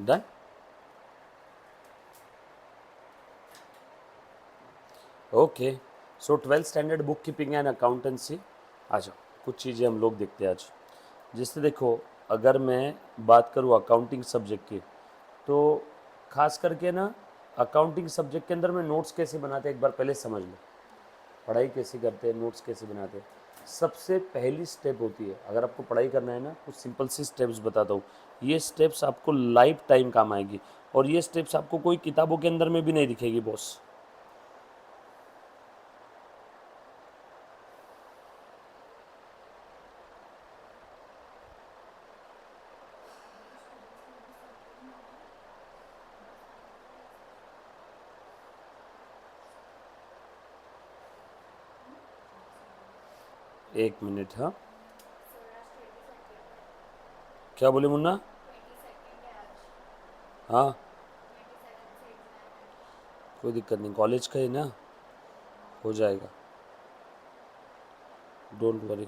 Done. Okay, so 12th standard book keeping and accountancy. आ जाओ, कुछ चीज़ें हम लोग देखते हैं आज। जिससे देखो, अगर मैं बात करूँ अकाउंटिंग सब्जेक्ट की, तो खास करके ना अकाउंटिंग सब्जेक्ट के अंदर में नोट्स कैसे बनाते हैं एक बार पहले समझ लो। पढ़ाई कैसे करते हैं, नोट्स कैसे बनाते हैं। सबसे पहली स्टेप होती है, अगर आपको पढ़ाई करना है ना, कुछ सिंपल सी स्टेप्स बताता हूँ। ये स्टेप्स आपको लाइफ टाइम काम आएगी, और ये स्टेप्स आपको कोई किताबों के अंदर में भी नहीं दिखेगी बॉस। एक मिनट, हाँ क्या बोले मुन्ना? हाँ, कोई दिक्कत नहीं, कॉलेज का ही ना, हो जाएगा, डोंट वरी।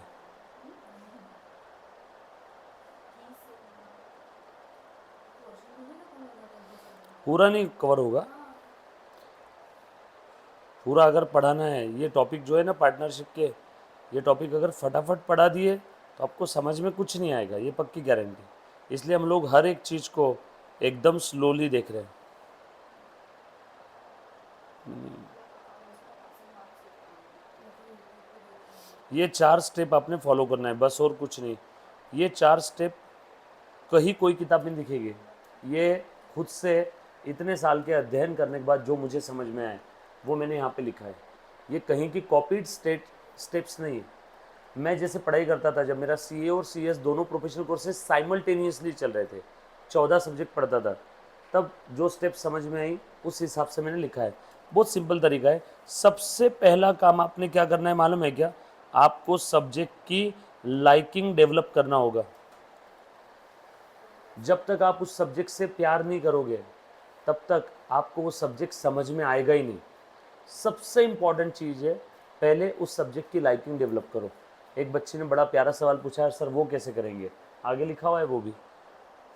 पूरा नहीं कवर होगा, पूरा अगर पढ़ाना है। ये टॉपिक जो है ना पार्टनरशिप के, ये टॉपिक अगर फटाफट पढ़ा दिए तो आपको समझ में कुछ नहीं आएगा, ये पक्की गारंटी। इसलिए हम लोग हर एक चीज़ को एकदम स्लोली देख रहे हैं। ये 4 स्टेप आपने फॉलो करना है बस, और कुछ नहीं। ये 4 स्टेप कहीं कोई किताब में दिखेगी। ये खुद से इतने साल के अध्ययन करने के बाद जो मुझे समझ में आए वो मैंने यहाँ पे लिखा है। ये कहीं की कॉपीड स्टेप्स नहीं है। मैं जैसे पढ़ाई करता था, जब मेरा सीए और सीएस दोनों प्रोफेशनल कोर्सेज साइमल्टेनियसली चल रहे थे, 14 सब्जेक्ट पढ़ता था, तब जो स्टेप समझ में आई उस हिसाब से मैंने लिखा है। बहुत सिंपल तरीका है। सबसे पहला काम आपने क्या करना है मालूम है क्या? आपको सब्जेक्ट की लाइकिंग डेवलप करना होगा। जब तक आप उस सब्जेक्ट से प्यार नहीं करोगे तब तक आपको वो सब्जेक्ट समझ में आएगा ही नहीं। सबसे इम्पॉर्टेंट चीज़ है, पहले उस सब्जेक्ट की लाइकिंग डेवलप करो। एक बच्चे ने बड़ा प्यारा सवाल पूछा है, सर वो कैसे करेंगे? आगे लिखा हुआ है वो भी।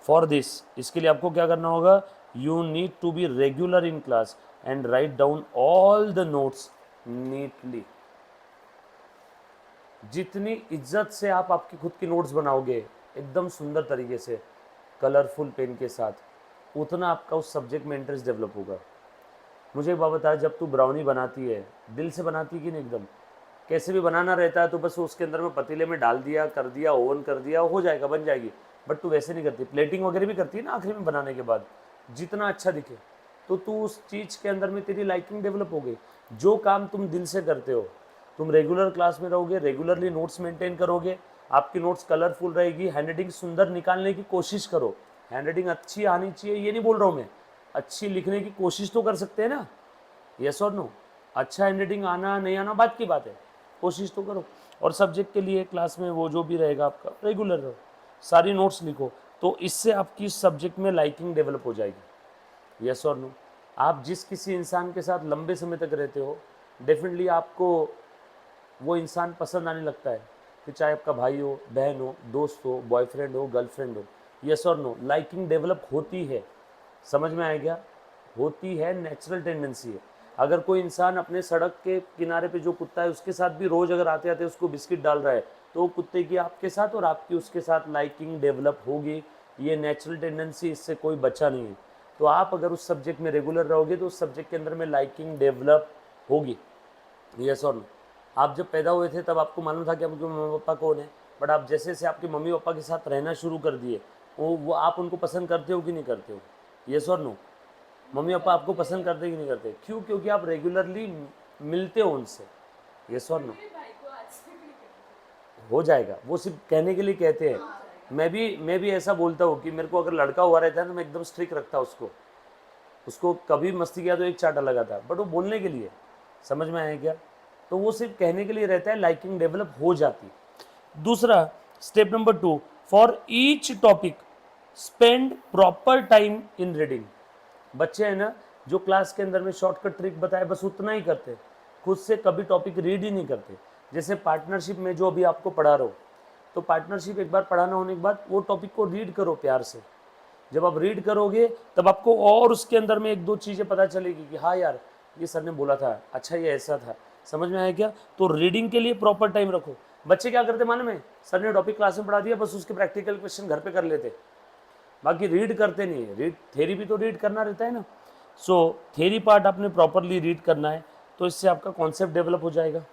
फॉर दिस, इसके लिए आपको क्या करना होगा? You need to be regular in class and write down all the notes neatly. जितनी इज्जत से आप आपकी खुद की नोट्स बनाओगे एकदम सुंदर तरीके से, कलरफुल पेन के साथ, उतना आपका उस सब्जेक्ट में इंटरेस्ट डेवलप होगा। मुझे एक बात बता, जब तू ब्राउनी बनाती है दिल से बनाती कि नहीं? एकदम कैसे भी बनाना रहता है तो बस उसके अंदर में पतीले में डाल दिया, कर दिया, ओवन कर दिया, हो जाएगा, बन जाएगी। बट तू वैसे नहीं करती, प्लेटिंग वगैरह भी करती है ना आखिरी में बनाने के बाद, जितना अच्छा दिखे। तो तू उस चीज़ के अंदर में तेरी लाइकिंग डेवलप हो गई। जो काम तुम दिल से करते हो, तुम रेगुलर क्लास में रहोगे, रेगुलरली नोट्स मेंटेन करोगे, आपकी नोट्स कलरफुल रहेगी, हैंडराइटिंग सुंदर निकालने की कोशिश करो। हैंडराइटिंग अच्छी आनी चाहिए ये नहीं बोल रहा हूँ मैं, अच्छी लिखने की कोशिश तो कर सकते हैं ना, यस और नो। अच्छा हैंडराइटिंग आना नहीं आना बात की बात है, कोशिश तो करो। और सब्जेक्ट के लिए क्लास में वो जो भी रहेगा आपका, रेगुलर रहो, सारी नोट्स लिखो, तो इससे आपकी सब्जेक्ट में लाइकिंग डेवलप हो जाएगी, यस और नो। आप जिस किसी इंसान के साथ लंबे समय तक रहते हो, डेफिनेटली आपको वो इंसान पसंद आने लगता है, कि चाहे आपका भाई हो, बहन हो, दोस्त हो, बॉयफ्रेंड हो, गर्लफ्रेंड हो, यस और नो। लाइकिंग डेवलप होती है, समझ में आया क्या? होती है, नेचुरल टेंडेंसी है। अगर कोई इंसान अपने सड़क के किनारे पे जो कुत्ता है उसके साथ भी रोज़ अगर आते आते उसको बिस्किट डाल रहा है, तो वो कुत्ते की आपके साथ और आपकी उसके साथ लाइकिंग डेवलप होगी। ये नेचुरल टेंडेंसी, इससे कोई बच्चा नहीं है। तो आप अगर उस सब्जेक्ट में रेगुलर रहोगे तो उस सब्जेक्ट के अंदर में लाइकिंग डेवलप होगी, यस और नो। आप जब पैदा हुए थे तब आपको मालूम था कि आपके मम्मी पापा कौन है, बट आप जैसे जैसे आपके मम्मी पापा के साथ रहना शुरू कर दिए, वो आप उनको पसंद करते हो कि नहीं करते हो? यस और नो। मम्मी पापा आपको पसंद करते कि नहीं करते? क्यों? क्योंकि आप रेगुलरली मिलते हो उनसे, यस और नो। हो जाएगा, वो सिर्फ कहने के लिए कहते हैं। मैं भी ऐसा बोलता हूँ कि मेरे को अगर लड़का हुआ रहता है तो मैं एकदम स्ट्रिक्ट रखता उसको, उसको कभी मस्ती किया तो एक चाटा लगाता, बट वो बोलने के लिए, समझ में आया क्या? तो वो सिर्फ कहने के लिए रहता है, लाइकिंग डेवलप हो जाती। दूसरा, step number 2, for each topic spend proper time in reading. बच्चे हैं ना जो क्लास के अंदर में शॉर्टकट ट्रिक बताए बस उतना ही करते, खुद से कभी टॉपिक रीड ही नहीं करते। जैसे पार्टनरशिप में जो अभी आपको पढ़ा रहा हो, तो पार्टनरशिप एक बार पढ़ाना होने के बाद वो टॉपिक को रीड करो प्यार से, जब आप रीड करोगे तब आपको और उसके अंदर में एक दो चीज़ें पता चलेगी कि हाँ यार ये सर ने बोला था, अच्छा ये ऐसा था, समझ में आया क्या। तो रीडिंग के लिए प्रॉपर टाइम रखो। बच्चे क्या करते मालूम है, सर ने टॉपिक क्लास में पढ़ा दिया, बस उसके प्रैक्टिकल क्वेश्चन घर पे कर लेते, बाकी रीड करते नहीं है। रीड थेरी भी तो रीड करना रहता है ना। सो थेरी पार्ट आपने प्रॉपरली रीड करना है, तो इससे आपका कॉन्सेप्ट डेवलप हो जाएगा।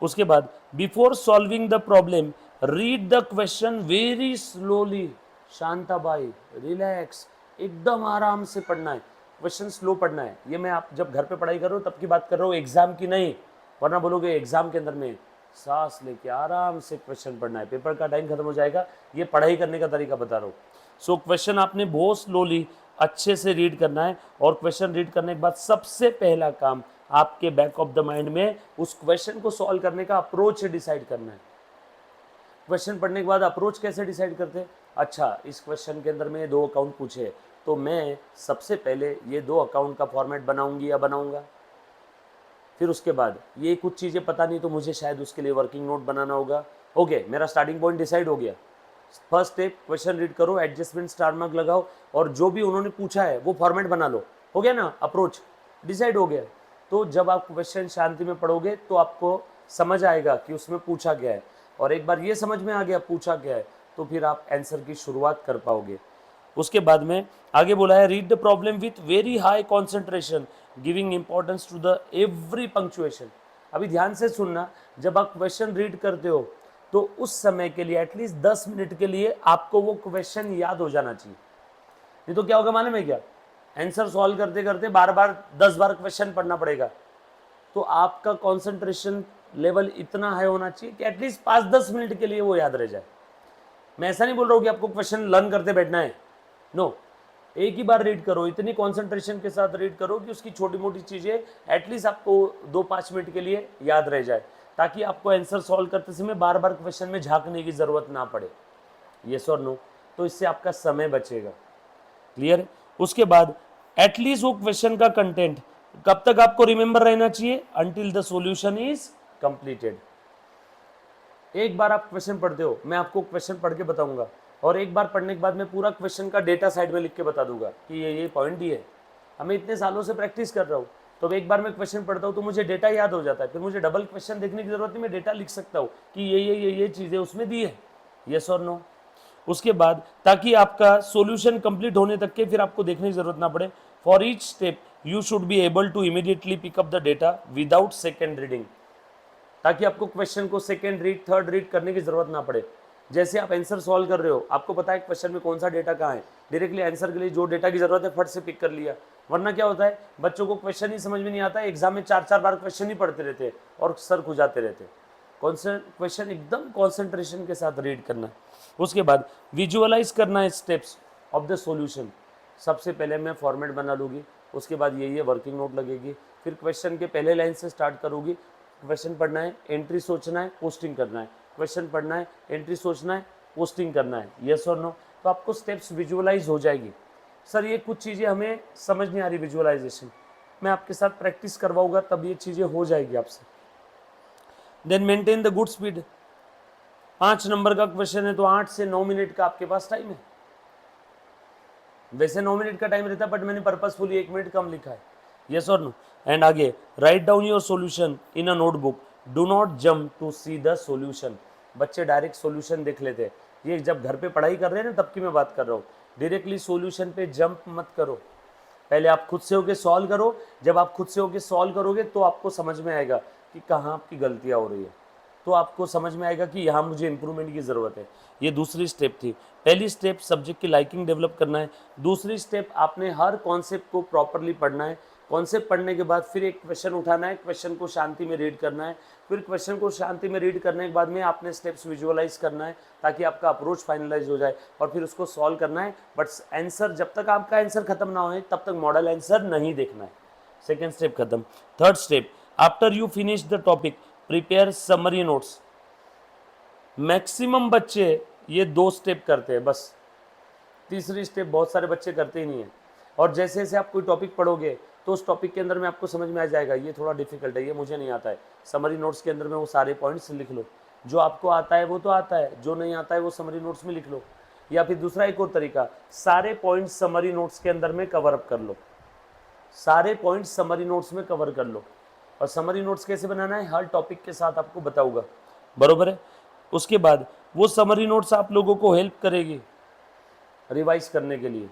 उसके बाद before solving the problem read the question very slowly, Shantabai, relax, एकदम आराम से पढ़ना है, क्वेश्चन स्लो पढ़ना है। ये मैं आप जब घर पे पढ़ाई कर रहा हूँ तब की बात कर रहा हूँ, एग्जाम की नहीं, वरना बोलोगे एग्जाम के अंदर में सांस लेके आराम से क्वेश्चन पढ़ना है, पेपर का टाइम खत्म हो जाएगा। ये पढ़ाई करने का तरीका बता रहा हूँ। सो क्वेश्चन आपने बहुत स्लोली अच्छे से रीड करना है, और क्वेश्चन रीड करने के बाद सबसे पहला काम आपके बैक ऑफ द माइंड में उस क्वेश्चन को सॉल्व करने का अप्रोच डिसाइड करना है। क्वेश्चन पढ़ने के बाद अप्रोच कैसे डिसाइड करते हैं, अच्छा इस क्वेश्चन के अंदर में 2 अकाउंट पूछे, तो मैं सबसे पहले ये 2 अकाउंट का फॉर्मेट बनाऊंगी या बनाऊंगा। फिर उसके बाद ये कुछ चीज़ें पता नहीं, तो मुझे शायद उसके लिए वर्किंग नोट बनाना होगा। ओके, मेरा स्टार्टिंग पॉइंट डिसाइड हो गया। फर्स्ट स्टेप, क्वेश्चन रीड करो, एडजस्टमेंट स्टार मार्क लगाओ, और जो भी उन्होंने पूछा है वो फॉर्मेट बना लो। हो गया ना, अप्रोच डिसाइड हो गया। तो जब आप क्वेश्चन शांति में पढ़ोगे तो आपको समझ आएगा कि उसमें पूछा गया है, और एक बार ये समझ में आ गया पूछा गया है, तो फिर आप आंसर की शुरुआत कर पाओगे। उसके बाद में आगे बोला है, read the problem with very high concentration giving importance to the every punctuation. अभी ध्यान से सुनना, जब आप क्वेश्चन रीड करते हो तो उस समय के लिए एटलीस्ट 10 मिनट के लिए आपको वो क्वेश्चन याद हो जाना चाहिए। नहीं तो क्या होगा मालूम है क्या, आंसर सॉल्व करते करते बार बार 10 बार क्वेश्चन पढ़ना पड़ेगा। तो आपका कंसंट्रेशन लेवल इतना हाई होना चाहिए कि एटलीस्ट 5-10 मिनट के लिए वो याद रह जाए। मैं ऐसा नहीं बोल रहा हूँ कि आपको क्वेश्चन लर्न करते बैठना है, नो, एक ही बार रीड करो, इतनी कंसंट्रेशन के साथ रीड करो कि उसकी छोटी मोटी चीज़ें एटलीस्ट आपको 2-5 मिनट के लिए याद रह जाए, ताकि आपको आंसर सॉल्व करते समय बार बार क्वेश्चन में झांकने की ज़रूरत ना पड़े। येस और नो, तो इससे आपका समय बचेगा। क्लियर। उसके बाद एटलीस्ट वो क्वेश्चन का कंटेंट कब तक आपको रिमेंबर रहना चाहिए, until the solution is completed. एक बार आप क्वेश्चन पढ़ते हो, मैं आपको क्वेश्चन पढ़ के बताऊंगा, और एक बार पढ़ने के बाद मैं पूरा क्वेश्चन का डेटा साइड में लिख के बता दूंगा कि ये पॉइंट ही है। हमें इतने सालों से प्रैक्टिस कर रहा हूँ, तो एक बार मैं क्वेश्चन पढ़ता हूँ तो मुझे डेटा याद हो जाता है, फिर मुझे डबल क्वेश्चन देखने की जरूरत नहीं, मैं डेटा लिख सकता हूँ कि ये चीज़ें उसमें दी है, येस और नो। उसके बाद ताकि आपका सॉल्यूशन कंप्लीट होने तक के फिर आपको देखने की जरूरत ना पड़े, for each step you should be able to immediately pick up the data without second reading, ताकि आपको क्वेश्चन को सेकेंड रीड थर्ड रीड करने की जरूरत ना पड़े। जैसे आप आंसर सॉल्व कर रहे हो, आपको पता है क्वेश्चन में कौन सा डेटा कहाँ है, डायरेक्टली आंसर के लिए जो डेटा की जरूरत है फट से पिक कर लिया। वरना क्या होता है, बच्चों को क्वेश्चन ही समझ में नहीं आता है, एग्जाम में 4-4 बार क्वेश्चन ही पढ़ते रहते हैं और सर खुजाते रहते हैं। क्वेश्चन एकदम कॉन्सेंट्रेशन के साथ रीड करना। उसके बाद विजुअलाइज करना है स्टेप्स ऑफ द सॉल्यूशन। सबसे पहले मैं फॉर्मेट बना लूँगी, उसके बाद ये वर्किंग नोट लगेगी, फिर क्वेश्चन के पहले लाइन से स्टार्ट करूँगी। क्वेश्चन पढ़ना है, एंट्री सोचना है, पोस्टिंग करना है, क्वेश्चन पढ़ना है, एंट्री सोचना है, पोस्टिंग करना है, यस और नो। तो आपको स्टेप्स विजुअलाइज हो जाएगी। सर ये कुछ चीज़ें हमें समझ नहीं आ रही विजुअलाइजेशन, मैं आपके साथ प्रैक्टिस करवाऊंगा तब ये चीज़ें हो जाएगी आपसे। Then maintain the good speed. 5 number का क्वेश्चन है तो 8 से 9 मिनट का आपके पास टाइम है। वैसे 9 मिनट का टाइम रहता है, बट मैंने पर्पसफुली 1 मिनट कम लिखा है, यस और नो। एंड आगे, write down your solution in a notebook, do not jump to see the solution. बच्चे डायरेक्ट सॉल्यूशन देख लेते हैं, ये जब घर पे पढ़ाई कर रहे हैं ना तब की मैं बात कर रहा हूँ। डायरेक्टली सॉल्यूशन पे जंप मत करो, पहले आप खुद से होके सॉल्व करो। जब आप खुद से होके सॉल्व करोगे तो आपको समझ में आएगा कि कहाँ आपकी गलतियाँ हो रही है, तो आपको समझ में आएगा कि यहाँ मुझे इंप्रूवमेंट की ज़रूरत है। ये दूसरी स्टेप थी। पहली स्टेप सब्जेक्ट की लाइकिंग डेवलप करना है, दूसरी स्टेप आपने हर कॉन्सेप्ट को प्रॉपरली पढ़ना है। कॉन्सेप्ट पढ़ने के बाद फिर एक क्वेश्चन उठाना है, क्वेश्चन को शांति में रीड करना है, फिर क्वेश्चन को शांति में रीड करने के बाद में आपने स्टेप्स विजुअलाइज करना है ताकि आपका अप्रोच फाइनलाइज हो जाए, और फिर उसको सॉल्व करना है। बट आंसर जब तक आपका आंसर खत्म ना हो तब तक मॉडल आंसर नहीं देखना है। सेकेंड स्टेप खत्म। Third step, after you finish the topic prepare summary notes. Maximum बच्चे ये 2 स्टेप करते हैं बस, तीसरी स्टेप बहुत सारे बच्चे करते ही नहीं है। और जैसे जैसे आप कोई टॉपिक पढ़ोगे तो उस टॉपिक के अंदर में आपको समझ में आ जाएगा ये थोड़ा डिफिकल्ट है, ये मुझे नहीं आता है। समरी नोट्स के अंदर में वो सारे पॉइंट्स लिख लो, जो आपको आता है वो तो आता है, जो नहीं आता है वो समरी नोट्स में लिख लो। या फिर दूसरा एक और तरीका, सारे पॉइंट्स समरी नोट्स के अंदर में कवर अप कर लो, सारे पॉइंट्स समरी नोट्स में कवर कर लो। और समरी नोट्स कैसे बनाना है हर टॉपिक के साथ आपको बताऊंगा, बरोबर है। उसके बाद वो समरी नोट्स आप लोगों को हेल्प करेगी रिवाइज करने के लिए,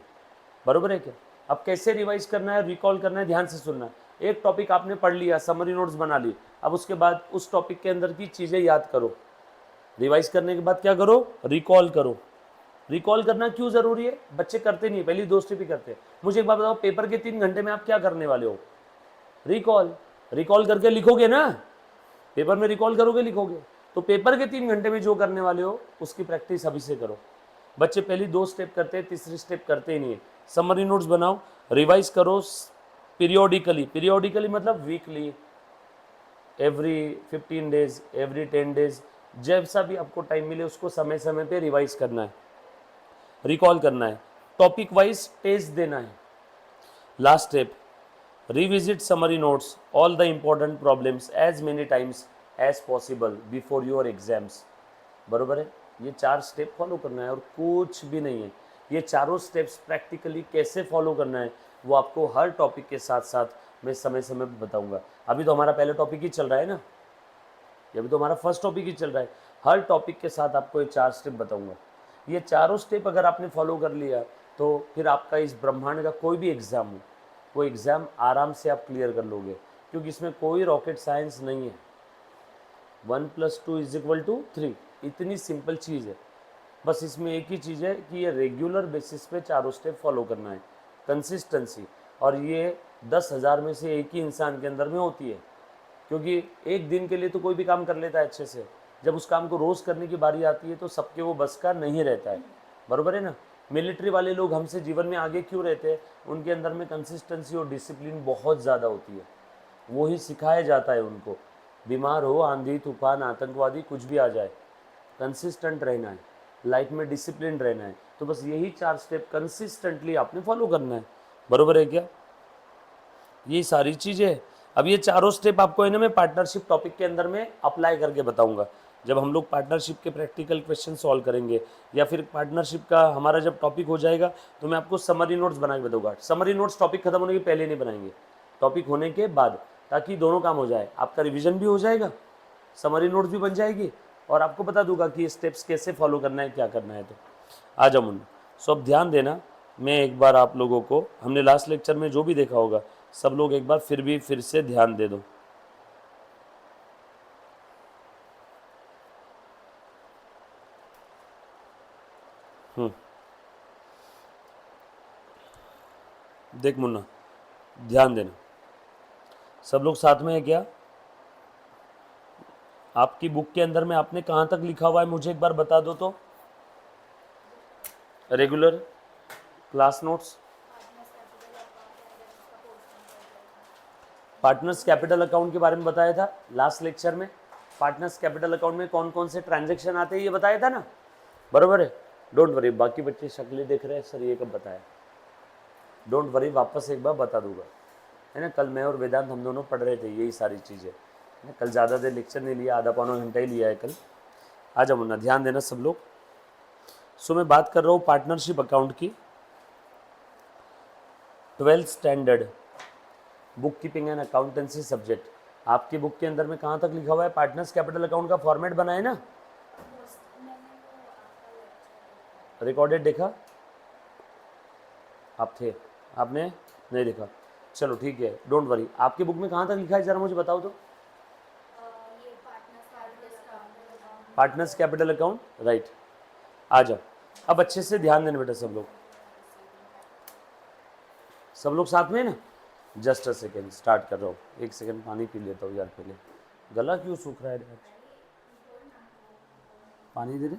बरोबर है क्या। अब कैसे रिवाइज करना है, रिकॉल करना है, ध्यान से सुनना। एक टॉपिक आपने पढ़ लिया, समरी नोट्स बना ली, अब उसके बाद उस टॉपिक के अंदर की चीज़ें याद करो। रिवाइज करने के बाद क्या करो, रिकॉल करो। रिकॉल करना क्यों ज़रूरी है, बच्चे करते नहीं, पहली दोस्ती भी करते हैं। मुझे एक बात बताओ, पेपर के 3 घंटे में आप क्या करने वाले हो, रिकॉल। रिकॉल करके लिखोगे ना, पेपर में रिकॉल करोगे लिखोगे, तो पेपर के 3 घंटे में जो करने वाले हो उसकी प्रैक्टिस अभी से करो। बच्चे पहली 2 स्टेप करते हैं, तीसरी स्टेप करते ही नहीं है। समरी नोट्स बनाओ, रिवाइज करो पीरियोडिकली, पीरियोडिकली मतलब weekly, every 15 days, every 10 days, जैसा भी आपको टाइम मिले उसको समय समय पे रिवाइज करना है, रिकॉल करना है, टॉपिक वाइज टेस्ट देना है। Last step, revisit summary notes all the important problems as many times as possible before your exams, बरोबर है। ये 4 स्टेप फॉलो करना है और कुछ भी नहीं है। ये चारों स्टेप्स प्रैक्टिकली कैसे फॉलो करना है वो आपको हर टॉपिक के साथ साथ मैं समय समय पर बताऊंगा। अभी तो हमारा पहला टॉपिक ही चल रहा है ना, ये अभी तो हमारा फर्स्ट टॉपिक ही चल रहा है। हर टॉपिक के साथ आपको ये 4 स्टेप बताऊंगा। ये चारों स्टेप अगर आपने फॉलो कर लिया तो फिर आपका इस ब्रह्मांड का कोई भी एग्ज़ाम हो, वो एग्ज़ाम आराम से आप क्लियर कर लोगे, क्योंकि इसमें कोई रॉकेट साइंस नहीं है। 1+2=3, इतनी सिंपल चीज़ है। बस इसमें एक ही चीज़ है कि ये रेगुलर बेसिस पे चारों स्टेप फॉलो करना है, कंसिस्टेंसी। और ये 10,000 में से एक ही इंसान के अंदर में होती है, क्योंकि एक दिन के लिए तो कोई भी काम कर लेता है अच्छे से, जब उस काम को रोज़ करने की बारी आती है तो सबके वो बस का नहीं रहता है, बरोबर है ना। मिलिट्री वाले लोग हमसे जीवन में आगे क्यों रहते हैं, उनके अंदर में कंसिस्टेंसी और डिसिप्लिन बहुत ज़्यादा होती है, वो ही सिखाया जाता है उनको। बीमार हो, आंधी तूफान आतंकवादी कुछ भी आ जाए, कंसिस्टेंट रहना है, लाइफ में डिसिप्लिन रहना है। तो बस यही 4 स्टेप कंसिस्टेंटली आपने फॉलो करना है, बरोबर है क्या। ये सारी चीज़ें, अब ये चारों स्टेप आपको है ना मैं पार्टनरशिप टॉपिक के अंदर में अप्लाई करके बताऊंगा। जब हम लोग पार्टनरशिप के प्रैक्टिकल क्वेश्चन सॉल्व करेंगे या फिर पार्टनरशिप का हमारा जब टॉपिक हो जाएगा तो मैं आपको समरी नोट्स बना के बताऊंगा। समरी नोट्स टॉपिक खत्म होने के पहले नहीं बनाएंगे, टॉपिक होने के बाद, ताकि दोनों काम हो जाए, आपका रिविजन भी हो जाएगा, समरी नोट्स भी बन जाएगी, और आपको बता दूंगा कि ये स्टेप्स कैसे फॉलो करना है, क्या करना है। तो आ जाओ मुन्ना, सो अब ध्यान देना। मैं एक बार आप लोगों को, हमने लास्ट लेक्चर में जो भी देखा होगा सब लोग एक बार फिर से ध्यान दे दो। देख मुन्ना, ध्यान देना, सब लोग साथ में है क्या। आपकी बुक के अंदर में आपने कहाँ तक लिखा हुआ है मुझे एक बार बता दो तो। Regular class notes, partners capital account के बारे में बताया था लास्ट लेक्चर में। पार्टनर्स कैपिटल अकाउंट में कौन कौन से ट्रांजैक्शन आते हैं ये बताया था ना, बरोबर है। डोंट वरी, बाकी बच्चे शक्लें देख रहे हैं सर ये कब बताया, डोंट वरी, वापस एक बार बता दूंगा, है ना। कल मैं और वेदांत हम दोनों पढ़ रहे थे यही सारी चीज़ें, है। कल ज़्यादा देर लेक्चर नहीं लिया, आधा पौना घंटा ही लिया है कल। आ जाओ मुन्ना, ध्यान देना सब लोग। सो मैं बात कर रहा हूँ पार्टनरशिप अकाउंट की, 12th standard book keeping and accountancy subject. आपकी बुक के अंदर में कहाँ तक लिखा हुआ है, पार्टनर्स कैपिटल अकाउंट का फॉर्मेट बना है ना, रिकॉर्डेड देखा आप थे, आपने नहीं देखा, चलो ठीक है, डोंट वरी। आपकी बुक में कहाँ तक लिखा है ज़रा मुझे बताओ तो। Partners capital account, right. आ जाओ, अब अच्छे से ध्यान देना बेटा सब लोग, सब लोग साथ में ना। जस्ट अ सेकेंड, स्टार्ट कर रहा हूँ, एक सेकेंड पानी पी लेता हूँ यार पहले, गला क्यों सूख रहा है यार, पानी दे दे।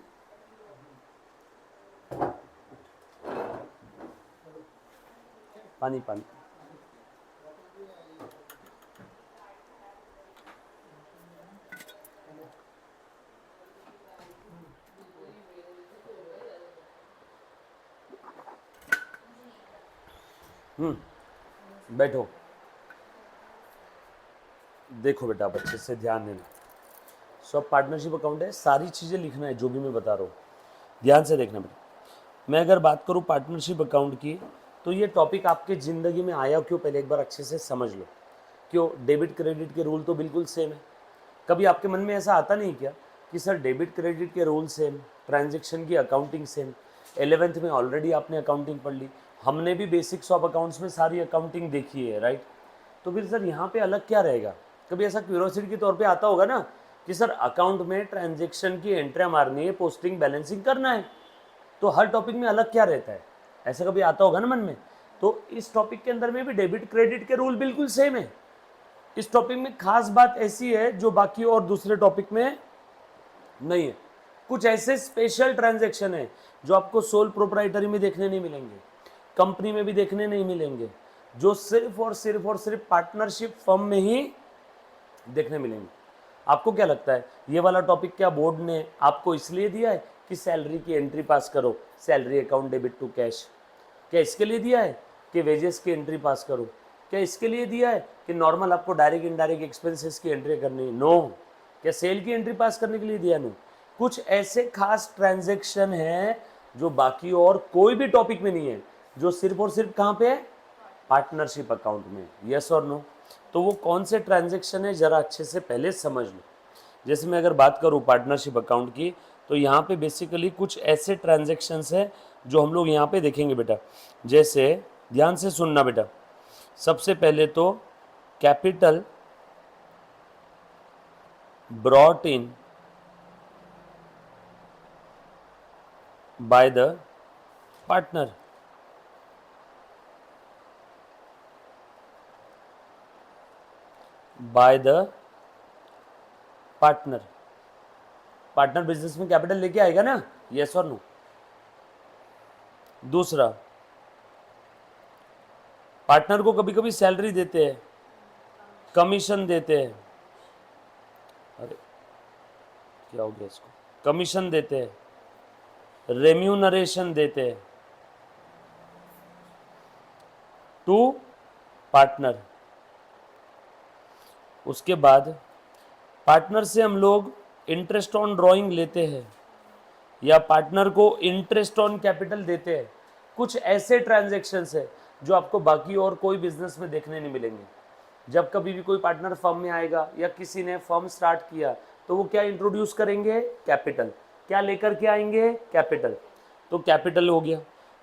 पानी पानी, बैठो। देखो बेटा आप अच्छे से ध्यान देना, सब पार्टनरशिप अकाउंट है, सारी चीज़ें लिखना है जो भी मैं बता रहा हूँ, ध्यान से देखना बेटा। मैं अगर बात करूँ पार्टनरशिप अकाउंट की, तो ये टॉपिक आपके ज़िंदगी में आया क्यों, पहले एक बार अच्छे से समझ लो। क्यों? डेबिट क्रेडिट के रूल तो बिल्कुल सेम है। कभी आपके मन में ऐसा आता नहीं क्या कि सर डेबिट क्रेडिट के रूल सेम, ट्रांजैक्शन की अकाउंटिंग सेम। 11th में ऑलरेडी आपने अकाउंटिंग पढ़ ली, हमने भी बेसिक्स ऑफ अकाउंट्स में सारी अकाउंटिंग देखी है, राइट? तो फिर सर यहाँ पे अलग क्या रहेगा? कभी ऐसा क्यूरोसिटी के तौर पे आता होगा ना कि सर अकाउंट में ट्रांजैक्शन की एंट्रियाँ मारनी है, पोस्टिंग बैलेंसिंग करना है, तो हर टॉपिक में अलग क्या रहता है? ऐसा कभी आता होगा ना मन में। तो इस टॉपिक के अंदर में भी डेबिट क्रेडिट के रूल बिल्कुल सेम है। इस टॉपिक में खास बात ऐसी है जो बाकी और दूसरे टॉपिक में नहीं है। कुछ ऐसे स्पेशल ट्रांजैक्शन है जो आपको सोल प्रोप्राइटरी में देखने नहीं मिलेंगे, कंपनी में भी देखने नहीं मिलेंगे, जो सिर्फ और सिर्फ और सिर्फ पार्टनरशिप फर्म में ही देखने मिलेंगे। आपको क्या लगता है ये वाला टॉपिक क्या बोर्ड ने आपको इसलिए दिया है कि सैलरी की एंट्री पास करो, salary account debit to cash? क्या इसके लिए दिया है कि वेजेस की एंट्री पास करो? क्या इसके लिए दिया है कि नॉर्मल आपको डायरेक्ट इनडायरेक्ट एक्सपेंसेस की एंट्री करनी है? नो। क्या सेल की एंट्री पास करने के लिए दिया? नो। कुछ ऐसे खास ट्रांजैक्शन है जो बाकी और कोई भी टॉपिक में नहीं है, जो सिर्फ और सिर्फ कहाँ पे है? पार्टनरशिप अकाउंट में। यस और नो? तो वो कौन से ट्रांजैक्शन है जरा अच्छे से पहले समझ लो। जैसे मैं अगर बात करूँ पार्टनरशिप अकाउंट की, तो यहाँ पे बेसिकली कुछ ऐसे ट्रांजैक्शंस हैं जो हम लोग यहाँ पे देखेंगे बेटा। जैसे ध्यान से सुनना बेटा, सबसे पहले तो capital brought in by the partner. By the partner. Partner business में कैपिटल लेके आएगा ना? यस और नो? दूसरा, पार्टनर को कभी कभी सैलरी देते हैं, कमीशन देते हैं। अरे क्या हो गया इसको? कमीशन देते हैं, रेम्यूनरेशन देते हैं टू पार्टनर। उसके बाद पार्टनर से हम लोग इंटरेस्ट ऑन ड्राइंग लेते हैं या पार्टनर को इंटरेस्ट ऑन कैपिटल देते हैं। कुछ ऐसे ट्रांजैक्शंस है जो आपको बाकी और कोई बिजनेस में देखने नहीं मिलेंगे। जब कभी भी कोई पार्टनर फर्म में आएगा या किसी ने फर्म स्टार्ट किया, तो वो क्या इंट्रोड्यूस करेंगे? कैपिटल। क्या लेकर के आएंगे? कैपिटल। तो कैपिटल हो गया।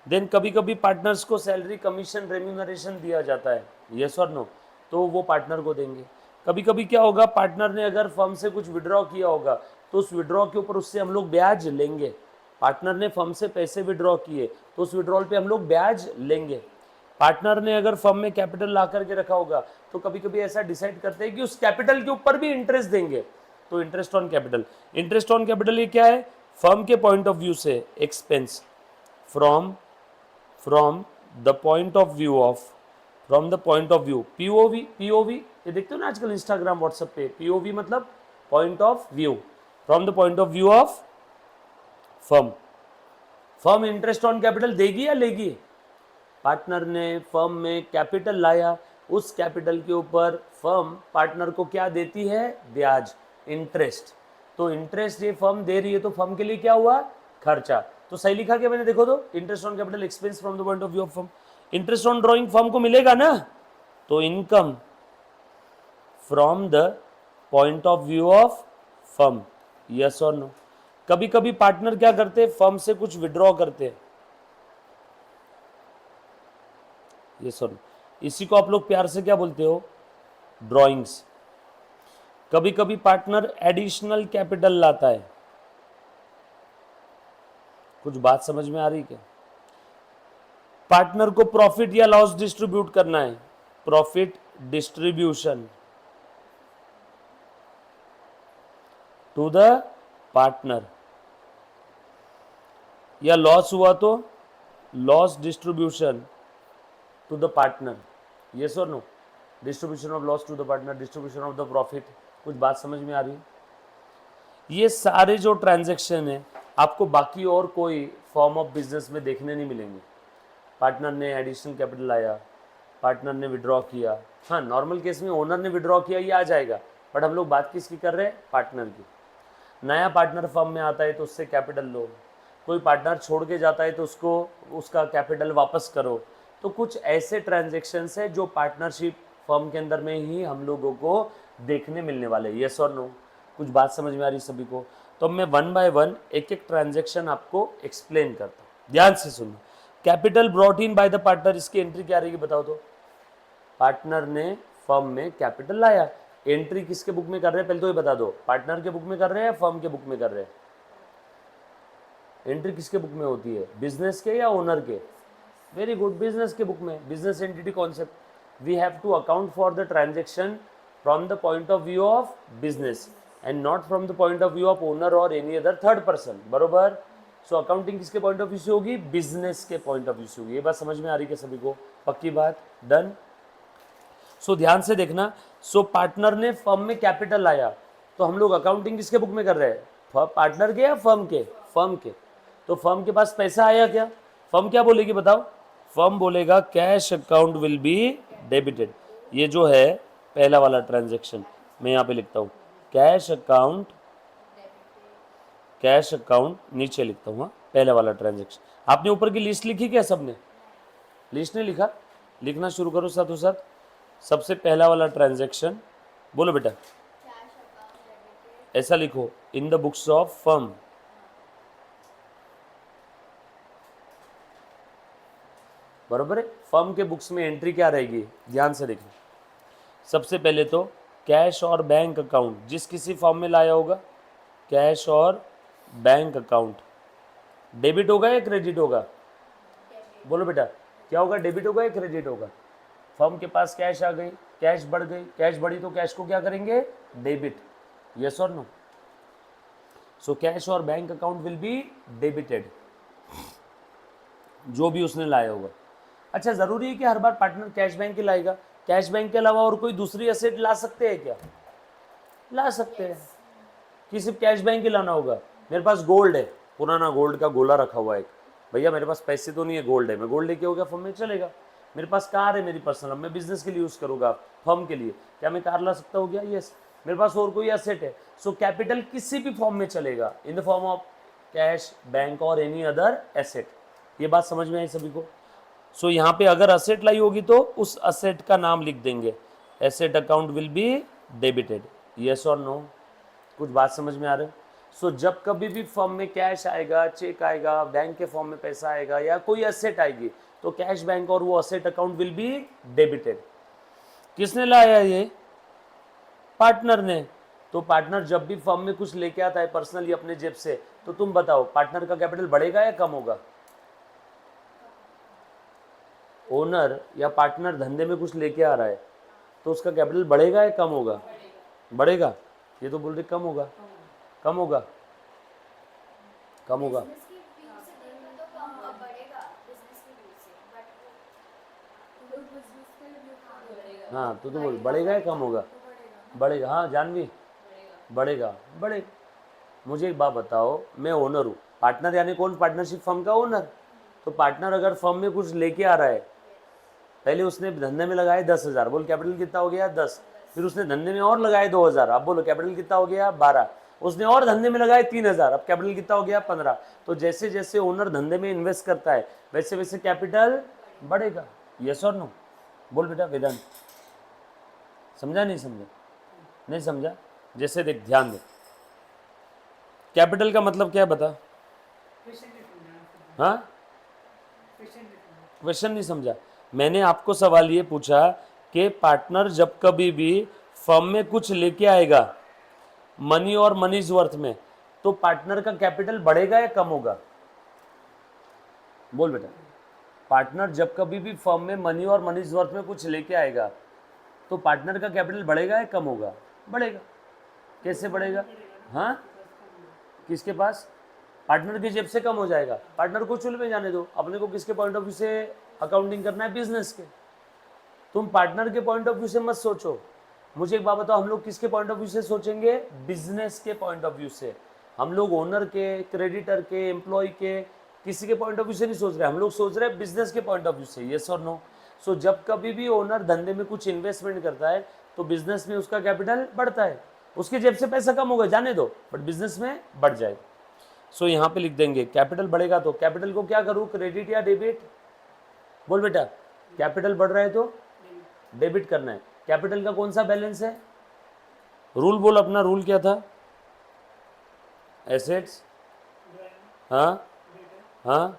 देन कभी कभी पार्टनर्स को सैलरी, कमीशन, रेम्यूनरेशन दिया जाता है। यस और नो? तो वो पार्टनर को देंगे। कभी कभी क्या होगा, पार्टनर ने अगर फर्म से कुछ विड्रॉ किया होगा तो उस विड्रॉ के ऊपर उससे हम लोग ब्याज लेंगे। पार्टनर ने फर्म से पैसे विड्रॉ किए तो उस विड्रॉल पे हम लोग ब्याज लेंगे। पार्टनर ने अगर फर्म में कैपिटल ला करके रखा होगा तो कभी कभी ऐसा डिसाइड करते हैं कि उस कैपिटल के ऊपर भी इंटरेस्ट देंगे, तो interest on capital. Interest on capital ये क्या है? फर्म के पॉइंट ऑफ व्यू से expense from from the point of view of, from the point of view, POV. POV ये देखते हो ना आजकल इंस्टाग्राम व्हाट्सएप पे, पीओवी मतलब point of view, from the point of view of firm. Firm interest on capital देगी या लेगी? पार्टनर ने फर्म में कैपिटल लाया, उस कैपिटल के ऊपर फर्म पार्टनर को क्या देती है? ब्याज, इंटरेस्ट। तो इंटरेस्ट ये फर्म दे रही है तो फर्म के लिए क्या हुआ? खर्चा। तो सही लिखा क्या मैंने? देखो तो, interest on capital expense from the point of view of firm. Interest on drawing firm को मिलेगा ना, तो income from the point of view of firm. Yes और नो? कभी कभी पार्टनर क्या करते हैं? फर्म से कुछ विड्रॉ करते हैं। ये सर, इसी को आप लोग प्यार से क्या बोलते हो? ड्राइंग्स। कभी कभी पार्टनर एडिशनल कैपिटल लाता है। कुछ बात समझ में आ रही क्या? पार्टनर को प्रॉफिट या लॉस डिस्ट्रीब्यूट करना है, profit distribution to the partner, या लॉस हुआ तो loss distribution to the partner. Yes और no? Distribution of loss to the partner, distribution of the profit. कुछ बात समझ में आ रही है? ये सारे जो ट्रांजैक्शन है आपको बाकी और कोई फॉर्म ऑफ बिजनेस में देखने नहीं मिलेंगे। पार्टनर ने एडिशनल कैपिटल लाया, पार्टनर ने विड्रॉ किया। हाँ, नॉर्मल केस में ओनर ने विड्रॉ किया, ये आ जाएगा, बट हम लोग बात किसकी कर रहे हैं? पार्टनर की। नया पार्टनर फर्म में आता है तो उससे कैपिटल लो। कोई पार्टनर छोड़ के जाता है तो उसको उसका कैपिटल वापस करो। तो कुछ ऐसे ट्रांजेक्शन्स है जो पार्टनरशिप फर्म के अंदर में ही हम लोगों को देखने मिलने वाले। यस और नो? कुछ बात समझ में आ रही सभी को? तो मैं वन बाय वन एक एक ट्रांजेक्शन आपको एक्सप्लेन करता हूँ, ध्यान से सुनना। Capital brought in by the partner, इसकी एंट्री क्या रहेगी बताओ तो? पार्टनर ने फर्म में कैपिटल लाया, एंट्री किसके बुक में कर रहे हैं पहले तो ये बता दो, पार्टनर के बुक में कर रहे हैं या फर्म के बुक में कर रहे हैं? एंट्री किसके बुक में होती है, बिजनेस के या ओनर के? वेरी गुड, बिजनेस के बुक में। Business entity concept, we have to account for the transaction from the point of view of business and not from the point of view of owner और any other third person, बरोबर? So accounting किसके point of view से होगी, business के point of view से होगी। ये बात समझ में आ रही है सभी को? पक्की बात, डन? सो ध्यान से देखना। सो पार्टनर ने फर्म में कैपिटल लाया, तो हम लोग अकाउंटिंग किसके बुक में कर रहे हैं, पार्टनर के या फर्म के? फर्म के। तो फर्म के पास पैसा आया क्या? फर्म क्या बोलेगी बताओ? फर्म बोलेगा cash account will be debited. ये जो है पहला वाला ट्रांजेक्शन मैं यहाँ पे लिखता हूँ, कैश अकाउंट, कैश अकाउंट नीचे लिखता हूँ, पहला वाला ट्रांजेक्शन। आपने ऊपर की लिस्ट लिखी क्या सबने? लिस्ट नहीं लिखा? लिखना शुरू करो साथों साथ। सबसे पहला वाला ट्रांजेक्शन बोलो बेटा, ऐसा लिखो, in the books of firm. बरोबर है? फर्म के बुक्स में एंट्री क्या रहेगी, ध्यान से देखना। सबसे पहले तो कैश और बैंक अकाउंट, जिस किसी फॉर्म में लाया होगा, कैश और बैंक अकाउंट डेबिट होगा या क्रेडिट होगा? बोलो बेटा, क्या होगा, डेबिट होगा या क्रेडिट होगा? फर्म के पास कैश आ गई, कैश बढ़ गई, कैश बढ़ी तो कैश को क्या करेंगे, डेबिट। यस और नो? सो कैश और bank account will be debited, जो भी उसने लाया होगा। अच्छा, जरूरी है कि हर बार पार्टनर कैश बैंक ही लाएगा? कैश बैंक के अलावा और कोई दूसरी एसेट ला सकते हैं क्या? ला सकते हैं। कि सिर्फ कैश बैंक ही लाना होगा? मेरे पास गोल्ड है, पुराना गोल्ड का गोला रखा हुआ है, भैया मेरे पास पैसे तो नहीं है, गोल्ड है, मैं गोल्ड लेके हो गया फर्म में, चलेगा। मेरे पास कार है मेरी पर्सनल, मैं बिजनेस के लिए यूज़ करूँगा, फर्म के लिए, क्या मैं कार ला सकता हूँ क्या? यस। मेरे पास और कोई एसेट है, सो कैपिटल किसी भी फॉर्म में चलेगा, in the form of cash, bank और एनी अदर एसेट। ये बात समझ में आई सभी को? सो यहाँ पे अगर असेट लाई होगी तो उस असेट का नाम लिख देंगे, asset account will be debited. Yes और नो? कुछ बात समझ में आ रहा है? सो जब कभी भी फर्म में कैश आएगा, चेक आएगा, बैंक के फॉर्म में पैसा आएगा या कोई असेट आएगी, तो कैश, बैंक और वो asset account will be debited. किसने लाया ये? पार्टनर ने। तो पार्टनर जब भी फर्म में कुछ लेके आता है पर्सनली अपने जेब से, तो तुम बताओ पार्टनर का कैपिटल बढ़ेगा या कम होगा? ओनर या पार्टनर धंधे में कुछ लेके आ रहा है तो उसका कैपिटल बढ़ेगा या कम होगा? बढ़ेगा। ये तो बोल रहे कम होगा, कम होगा, कम होगा। हाँ तो बोल बढ़ेगा या कम होगा? बढ़ेगा। हाँ जानवी, बढ़ेगा, बढ़ेगा। मुझे एक बात बताओ, मैं ओनर हूँ, पार्टनर यानी कौन? पार्टनरशिप फर्म का ओनर। तो पार्टनर अगर फर्म में कुछ लेके आ रहा है, पहले उसने धंधे में लगाए 10,000, बोल कैपिटल कितना हो गया? 10। फिर उसने धंधे में और लगाए 2,000, अब बोलो कैपिटल कितना हो गया? 12। उसने और धंधे में लगाए 3,000, अब कैपिटल कितना हो गया? 15। तो जैसे जैसे ओनर धंधे में इन्वेस्ट करता है वैसे वैसे कैपिटल बढ़ेगा। यस और नो? बोल बेटा वेदांत, समझा नहीं समझा? नहीं समझा? जैसे देख, ध्यान दे, कैपिटल का मतलब क्या है बता? हाँ, क्वेश्चन नहीं समझा? मैंने आपको सवाल ये पूछा कि पार्टनर जब कभी भी फर्म में कुछ लेके आएगा मनी और मनीज वर्थ में, तो पार्टनर का कैपिटल बढ़ेगा या कम होगा? बोल बेटा, पार्टनर जब कभी भी फर्म में मनी और मनीज वर्थ में कुछ लेके आएगा तो पार्टनर का कैपिटल बढ़ेगा या कम होगा? बढ़ेगा। कैसे बढ़ेगा? हाँ, किसके पास? पार्टनर की जेब से कम हो जाएगा। पार्टनर को चुल में जाने दो, अपने को किसके पॉइंट ऑफ व्यू से अकाउंटिंग करना है? बिजनेस के। तुम पार्टनर के पॉइंट ऑफ व्यू से मत सोचो। मुझे एक बात बताओ, हम लोग किसके पॉइंट ऑफ व्यू से सोचेंगे? बिजनेस के पॉइंट ऑफ व्यू से। हम लोग ओनर के, क्रेडिटर के, एम्प्लॉय के, किसी के पॉइंट ऑफ व्यू से नहीं सोच रहे, हम लोग सोच रहे हैं बिजनेस के पॉइंट ऑफ व्यू से। यस और नो? सो जब कभी भी ओनर धंधे में कुछ इन्वेस्टमेंट करता है तो बिजनेस में उसका कैपिटल बढ़ता है। उसके जेब से पैसा कम होगा, जाने दो, बट बिजनेस में बढ़ जाएगा। सो यहाँ पे लिख देंगे कैपिटल बढ़ेगा तो कैपिटल को क्या करूँ, क्रेडिट या डेबिट? बोल बेटा, कैपिटल बढ़ रहा है तो डेबिट करना है। कैपिटल का कौन सा बैलेंस है? रूल बोल अपना, रूल क्या था? एसेट्स, हाँ हाँ,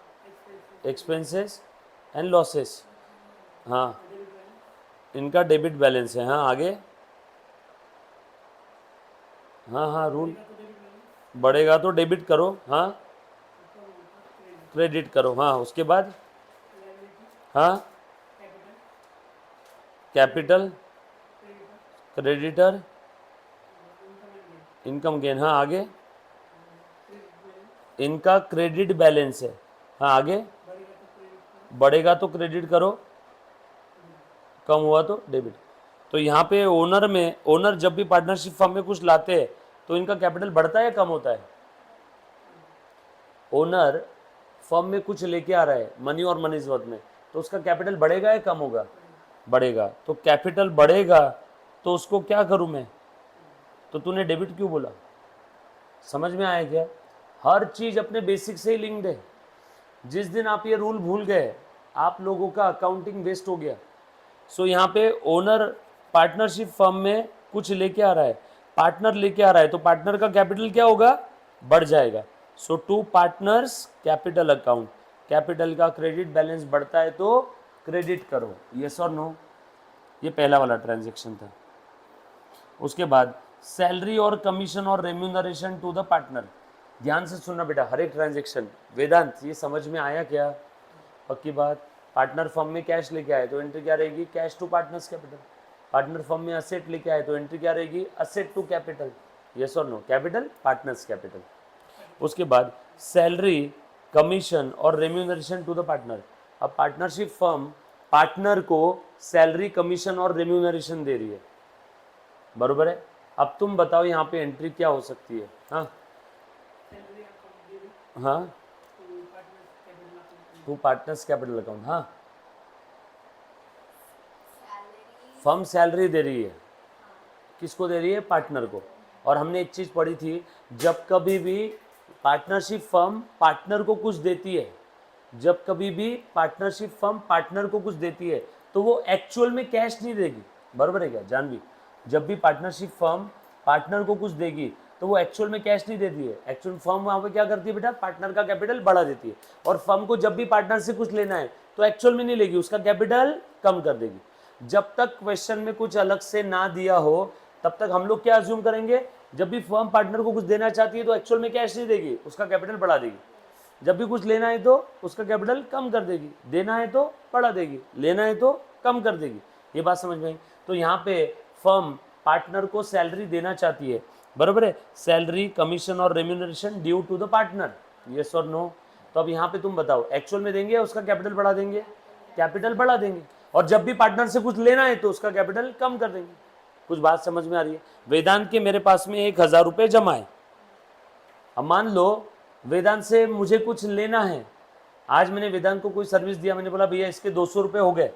एक्सपेंसेस एंड लॉसेस, हाँ, इनका डेबिट बैलेंस है। हाँ आगे, हाँ हाँ रूल, बढ़ेगा तो डेबिट करो, हाँ क्रेडिट करो, हाँ उसके बाद, हाँ कैपिटल, क्रेडिटर, इनकम गेन, हाँ आगे, इनका क्रेडिट बैलेंस है, हाँ आगे, बढ़ेगा तो क्रेडिट करो, कम हुआ तो डेबिट। तो यहाँ पे ओनर में, ओनर जब भी पार्टनरशिप फर्म में कुछ लाते हैं तो इनका कैपिटल बढ़ता है या कम होता है? ओनर फर्म में कुछ लेके आ रहा है मनी और मनीज वर्थ में, तो उसका कैपिटल बढ़ेगा या कम होगा? बढ़ेगा। तो कैपिटल बढ़ेगा तो उसको क्या करूं मैं? तो तूने डेबिट क्यों बोला? समझ में आया क्या? हर चीज अपने बेसिक से ही लिंक्ड है। जिस दिन आप ये रूल भूल गए, आप लोगों का अकाउंटिंग वेस्ट हो गया। सो यहाँ पे ओनर पार्टनरशिप फर्म में कुछ लेके आ रहा है, पार्टनर लेके आ रहा है, तो पार्टनर का कैपिटल क्या होगा? बढ़ जाएगा। So to partners capital account, कैपिटल का क्रेडिट बैलेंस बढ़ता है तो क्रेडिट करो, यस और नो। ये पहला वाला ट्रांजेक्शन था। उसके बाद सैलरी और कमीशन और रेम्यूनरेशन टू द पार्टनर। ध्यान से सुनना बेटा, हर एक ट्रांजेक्शन। वेदांत ये समझ में आया क्या? पक्की बात। पार्टनर फर्म में कैश लेके आए तो एंट्री क्या रहेगी? Cash to partners capital. Partner firm में असेट लेके आए तो एंट्री क्या रहेगी? असेट टू कैपिटल, यस और नो। Capital partners capital. उसके बाद सैलरी, कमीशन और रेम्यूनरेशन टू द पार्टनर। अब पार्टनरशिप फर्म पार्टनर को सैलरी, कमीशन और रेम्यूनरेशन दे रही है, बरोबर है। अब तुम बताओ यहाँ पे एंट्री क्या हो सकती है? हाँ हाँ, टू पार्टनर्स कैपिटल अकाउंट। हाँ, फर्म सैलरी दे रही है, किसको दे रही है? पार्टनर को। और हमने एक चीज़ पढ़ी थी, जब कभी भी पार्टनरशिप फर्म पार्टनर को कुछ देती है, जब कभी भी पार्टनरशिप फर्म पार्टनर को कुछ देती है तो वो एक्चुअल में कैश नहीं देगी, बरोबर है क्या जानवी? जब भी पार्टनरशिप फर्म पार्टनर को कुछ देगी तो वो एक्चुअल में कैश नहीं देती है। एक्चुअल फर्म वहाँ पे क्या करती है बेटा? पार्टनर का कैपिटल बढ़ा देती है। और फर्म को जब भी पार्टनर से कुछ लेना है तो एक्चुअल में नहीं लेगी, उसका कैपिटल कम कर देगी। जब तक क्वेश्चन में कुछ अलग से ना दिया हो तब तक हम लोग क्या अज्यूम करेंगे? जब भी फर्म पार्टनर को कुछ देना चाहती है तो एक्चुअल में कैश नहीं देगी, उसका कैपिटल बढ़ा देगी। जब भी कुछ लेना है तो उसका कैपिटल कम कर देगी, देना है तो बढ़ा देगी, लेना है तो कम कर देगी। ये बात समझ में आई? तो यहाँ पे फर्म पार्टनर को सैलरी देना चाहती है, बराबर है। सैलरी, कमीशन और remuneration due to the partner, yes और नो। तो अब यहाँ पे तुम बताओ, एक्चुअल में देंगे या उसका कैपिटल बढ़ा देंगे? कैपिटल बढ़ा देंगे। और जब भी पार्टनर से कुछ लेना है तो उसका कैपिटल कम कर देंगे। कुछ बात समझ में आ रही है? वेदांत के मेरे पास में 1,000 रुपये जमा है। अब मान लो वेदांत से मुझे कुछ लेना है, आज मैंने वेदांत को कोई सर्विस दिया, मैंने बोला भैया इसके 200 रुपये हो गए।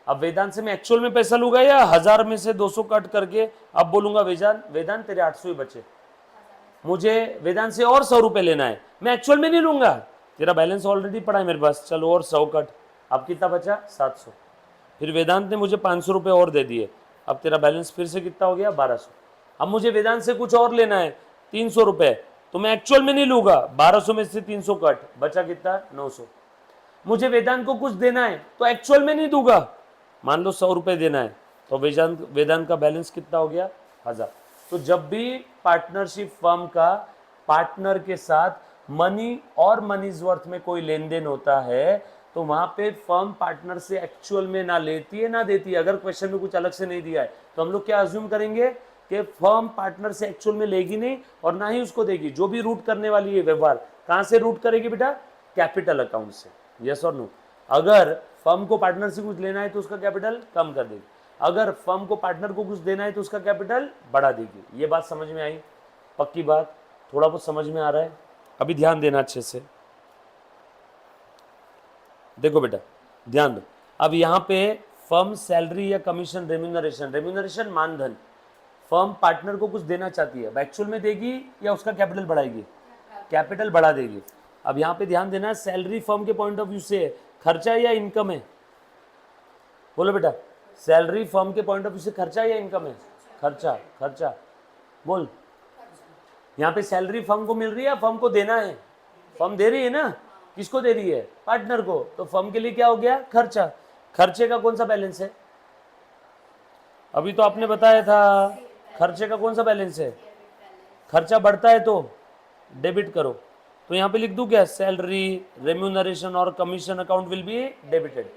अब वेदांत से मैं एक्चुअल में पैसा लूंगा या 1000 में से 200 कट करके अब बोलूंगा वेदांत तेरे 800 ही बचे, मुझे वेदांत से और 100 रुपये लेना है, मैं एक्चुअल में नहीं लूंगा, तेरा बैलेंस ऑलरेडी पड़ा है मेरे पास, चलो और 100 कट, अब कितना बचा? 700। फिर वेदांत ने मुझे 500 रुपये और दे दिए, अब तेरा बैलेंस फिर से कितना हो गया? 1200। अब मुझे वेदांत से कुछ और लेना है 300 रुपये, तो मैं एक्चुअल में नहीं लूंगा, 1200 में से 300 कट, बचा कितना? 900। मुझे वेदांत को कुछ देना है तो एक्चुअल में नहीं दूंगा, मान लो 100 रुपये देना है, तो वेदांत का बैलेंस कितना हो गया? 1000। तो जब भी पार्टनरशिप फर्म का पार्टनर के साथ मनी और मनीज वर्थ में कोई लेन देन होता है तो वहां पे फर्म पार्टनर से एक्चुअल में ना लेती है ना देती है। अगर क्वेश्चन में कुछ अलग से नहीं दिया है तो हम लोग क्या अज्यूम करेंगे कि फर्म पार्टनर से एक्चुअल में लेगी नहीं और ना ही उसको देगी। जो भी रूट करने वाली है व्यवहार, कहां से रूट करेगी बेटा? कैपिटल अकाउंट से, यस और नो। अगर फर्म को पार्टनर से कुछ लेना है तो उसका कैपिटल कम कर देगी, अगर फर्म को पार्टनर को कुछ देना है तो उसका कैपिटल बढ़ा देगी। ये बात समझ में आई? पक्की बात? थोड़ा बहुत समझ में आ रहा है? अभी ध्यान देना अच्छे से, देखो बेटा ध्यान दो। अब यहाँ पे फर्म सैलरी या कमीशन, रेम्यूनरेशन मानधन, फर्म पार्टनर को कुछ देना चाहती है, एक्चुअल में देगी या उसका कैपिटल बढ़ाएगी? कैपिटल बढ़ा देगी। अब यहाँ पे ध्यान देना, सैलरी फर्म के पॉइंट ऑफ व्यू से खर्चा या इनकम है? बोलो बेटा, सैलरी फर्म के पॉइंट ऑफ व्यू से खर्चा या इनकम है? खर्चा। खर्चा बोल। यहाँ पे सैलरी फर्म को मिल रही है, फर्म को देना है? फर्म दे रही है ना, किसको दे रही है? पार्टनर को। तो फर्म के लिए क्या हो गया? खर्चा। खर्चे का कौन सा बैलेंस है? अभी तो आपने बताया था, खर्चे का कौन सा बैलेंस है? खर्चा बढ़ता है तो डेबिट करो। तो यहाँ पे लिख दूं क्या? सैलरी, रेम्यूनरेशन और commission account will be debited.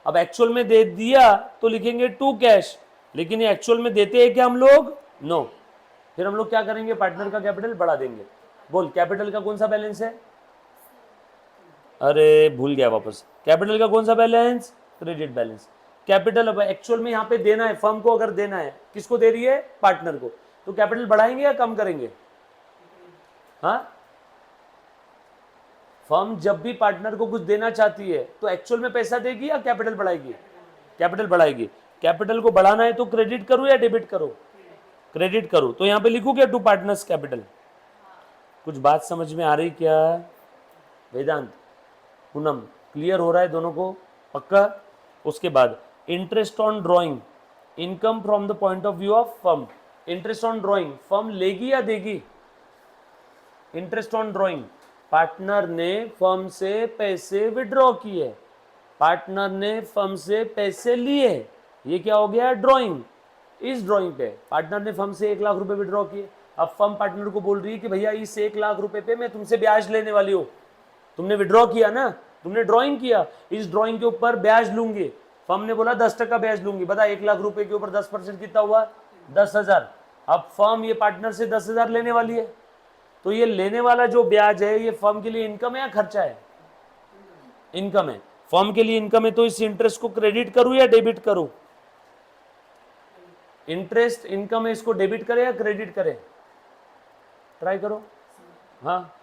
अब एक्चुअल में दे दिया तो लिखेंगे टू कैश, लेकिन ये एक्चुअल में देते हैं क्या हम लोग? नो। फिर हम लोग क्या करेंगे? पार्टनर का कैपिटल बढ़ा देंगे। बोल, कैपिटल का कौन सा बैलेंस है? अरे भूल गया वापस। कैपिटल का कौन सा बैलेंस? Credit balance. कैपिटल अब एक्चुअल में यहाँ पे देना है, फर्म को अगर देना है, किसको दे रही है? पार्टनर को। तो कैपिटल बढ़ाएंगे या कम करेंगे? हाँ, फर्म जब भी पार्टनर को कुछ देना चाहती है तो एक्चुअल में पैसा देगी या कैपिटल बढ़ाएगी? कैपिटल बढ़ाएगी। कैपिटल को बढ़ाना है तो क्रेडिट करूं या डेबिट करूं? क्रेडिट करूं। तो यहां पे लिखूं क्या? To partners capital. कुछ बात समझ में आ रही क्या वेदांत, पूनम? क्लियर हो रहा है दोनों को? पक्का? उसके बाद interest on drawing, income from the point of view of firm. Interest on drawing firm लेगी या देगी? इंटरेस्ट ऑन ड्रॉइंग, पार्टनर ने फर्म से पैसे विड्रॉ किए, पार्टनर ने फर्म से पैसे लिए, ये क्या हो गया? ड्रॉइंग। इस ड्रॉइंग पे पार्टनर ने फर्म से 1 लाख रुपए विड्रॉ किए। अब फर्म पार्टनर को बोल रही है कि भैया इस 1 लाख रुपए पे मैं तुमसे ब्याज लेने वाली हूँ। तुमने विड्रॉ किया ना, तुमने ड्रॉइंग किया, इस ड्रॉइंग के ऊपर ब्याज लूंगी। फर्म ने बोला 10% ब्याज लूंगी। बता 1 लाख रुपए के ऊपर 10% कितना हुआ? 10,000। अब फर्म ये पार्टनर से 10,000 लेने वाली है, तो ये लेने वाला जो ब्याज है ये फर्म के लिए इनकम है या खर्चा है? इनकम है। फर्म के लिए इनकम है तो इस इंटरेस्ट को क्रेडिट करूं या डेबिट करूं? इंटरेस्ट इनकम है, इसको डेबिट करें या क्रेडिट करें? ट्राई करो। हाँ,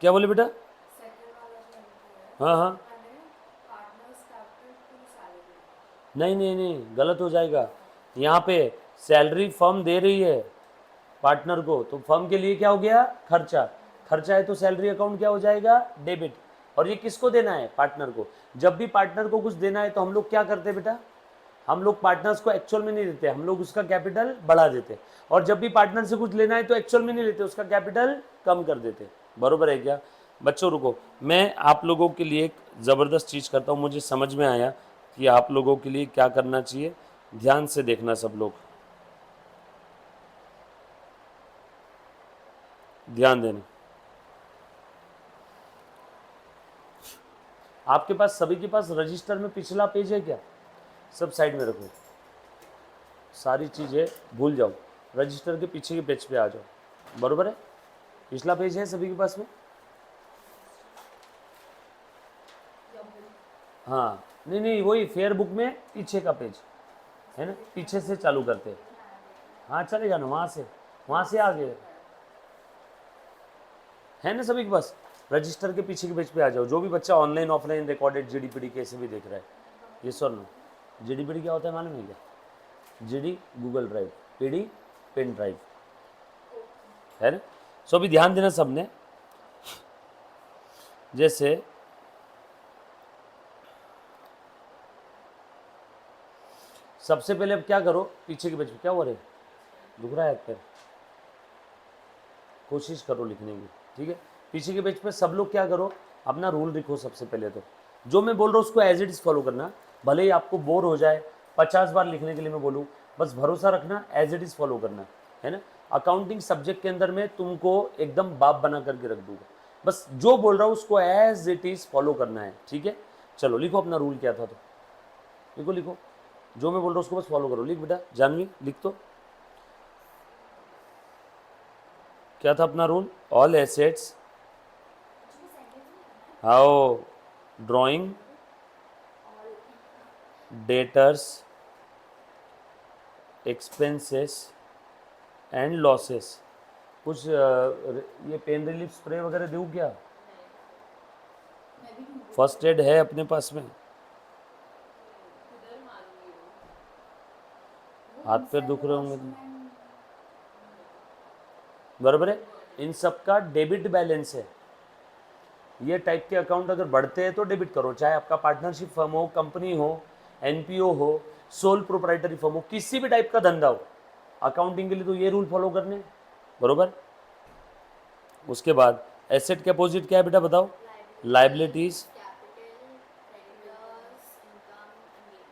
क्या बोले बेटा? हाँ हाँ, नहीं नहीं नहीं, गलत हो जाएगा। यहाँ पे सैलरी फर्म दे रही है पार्टनर को, तो फर्म के लिए क्या हो गया? खर्चा। खर्चा है तो सैलरी अकाउंट क्या हो जाएगा? डेबिट। और ये किसको देना है? पार्टनर को। जब भी पार्टनर को कुछ देना है तो हम लोग क्या करते हैं बेटा? हम लोग पार्टनर्स को एक्चुअल में नहीं देते, हम लोग उसका कैपिटल बढ़ा देते। और जब भी पार्टनर से कुछ लेना है तो एक्चुअल में नहीं लेते, उसका कैपिटल कम कर देते। बरोबर है क्या? बच्चों रुको, मैं आप लोगों के लिए एक ज़बरदस्त चीज़ करता हूँ। मुझे समझ में आया कि आप लोगों के लिए क्या करना चाहिए। ध्यान से देखना सब लोग, ध्यान देना। आपके पास सभी के पास रजिस्टर में पिछला पेज है क्या? सब साइड में रखो, सारी चीज़ें भूल जाओ, रजिस्टर के पीछे के पेज पे आ जाओ। बरोबर है? पिछला पेज है सभी के पास में? हाँ, नहीं नहीं, वही फेयर बुक में पीछे का पेज है ना, पीछे से चालू करते हैं। हाँ चलेगा ना, वहाँ से आगे है ना सभी के पास? रजिस्टर के पीछे के पेज पे आ जाओ। जो भी बच्चा ऑनलाइन ऑफलाइन रिकॉर्डेड जीडीपीडी कैसे भी देख रहा है, ये सर नो। जीडीपीडी क्या होता है मालूम है क्या? GD Google Drive, PD pen drive, है ना? सो अभी ध्यान देना सबने। जैसे सबसे पहले अब क्या करो, पीछे के पेज पे क्या हो रहा है? दुख रहा है पैर? कोशिश करो लिखने की, ठीक है? पीछे के पेज पे सब लोग क्या करो, अपना रूल लिखो। सबसे पहले तो जो मैं बोल रहा हूँ उसको एज इट इज़ फॉलो करना। भले ही आपको बोर हो जाए, 50 बार लिखने के लिए मैं बोलूँ, बस भरोसा रखना, एज इट इज़ फॉलो करना, है ना? अकाउंटिंग सब्जेक्ट के अंदर में तुमको एकदम बाप बना करके रख दूंगा। बस जो बोल रहा हूँ उसको एज इट इज़ फॉलो करना है, ठीक है? चलो लिखो अपना रूल क्या था, तो लिखो लिखो, जो मैं बोल रहा हूँ उसको बस फॉलो करो। लिख बेटा, जानवी लिख। तो क्या था अपना rule? All assets, how drawing, debtors, expenses and losses. कुछ ये पेन रिलीफ स्प्रे वगैरह दूँ क्या? फर्स्ट एड है अपने पास में? हाथ पैर दुख रहे होंगे तो बराबर है, इन सब का डेबिट बैलेंस है। ये टाइप के अकाउंट अगर बढ़ते हैं तो डेबिट करो, चाहे आपका पार्टनरशिप फर्म हो, कंपनी हो, एनपीओ हो, सोल प्रोप्राइटरी फर्म हो, किसी भी टाइप का धंधा हो, अकाउंटिंग के लिए तो ये रूल फॉलो करने हैं, बरोबर। उसके बाद एसेट के अपोजिट क्या है बेटा बताओ? Liabilities, capital, creditors, income and gain.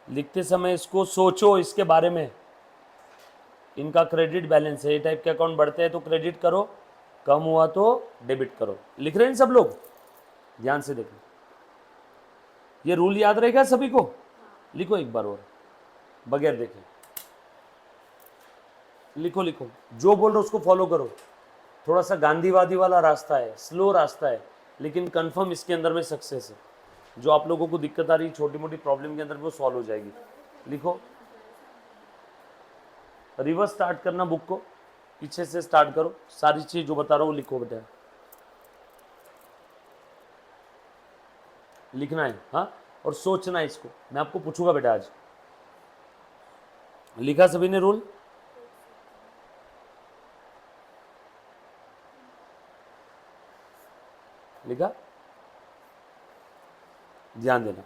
लिखते समय इसको सोचो इसके बारे में। इनका क्रेडिट बैलेंस है, ये टाइप के अकाउंट बढ़ते हैं तो क्रेडिट करो, कम हुआ तो डेबिट करो। लिख रहे हैं सब लोग? ध्यान से देखो, ये रूल याद रहेगा सभी को? लिखो एक बार और, बगैर देखे लिखो लिखो, जो बोल रहे उसको फॉलो करो। थोड़ा सा गांधीवादी वाला रास्ता है, स्लो रास्ता है, लेकिन कंफर्म इसके अंदर में सक्सेस है। जो आप लोगों को दिक्कत आ रही छोटी मोटी प्रॉब्लम के अंदर वो सॉल्व हो जाएगी। लिखो, रिवर्स स्टार्ट करना, बुक को पीछे से स्टार्ट करो, सारी चीज जो बता रहा हूँ लिखो बेटा, लिखना है हाँ, और सोचना है इसको। मैं आपको पूछूंगा बेटा आज, लिखा सभी ने रूल? लिखा? ध्यान देना।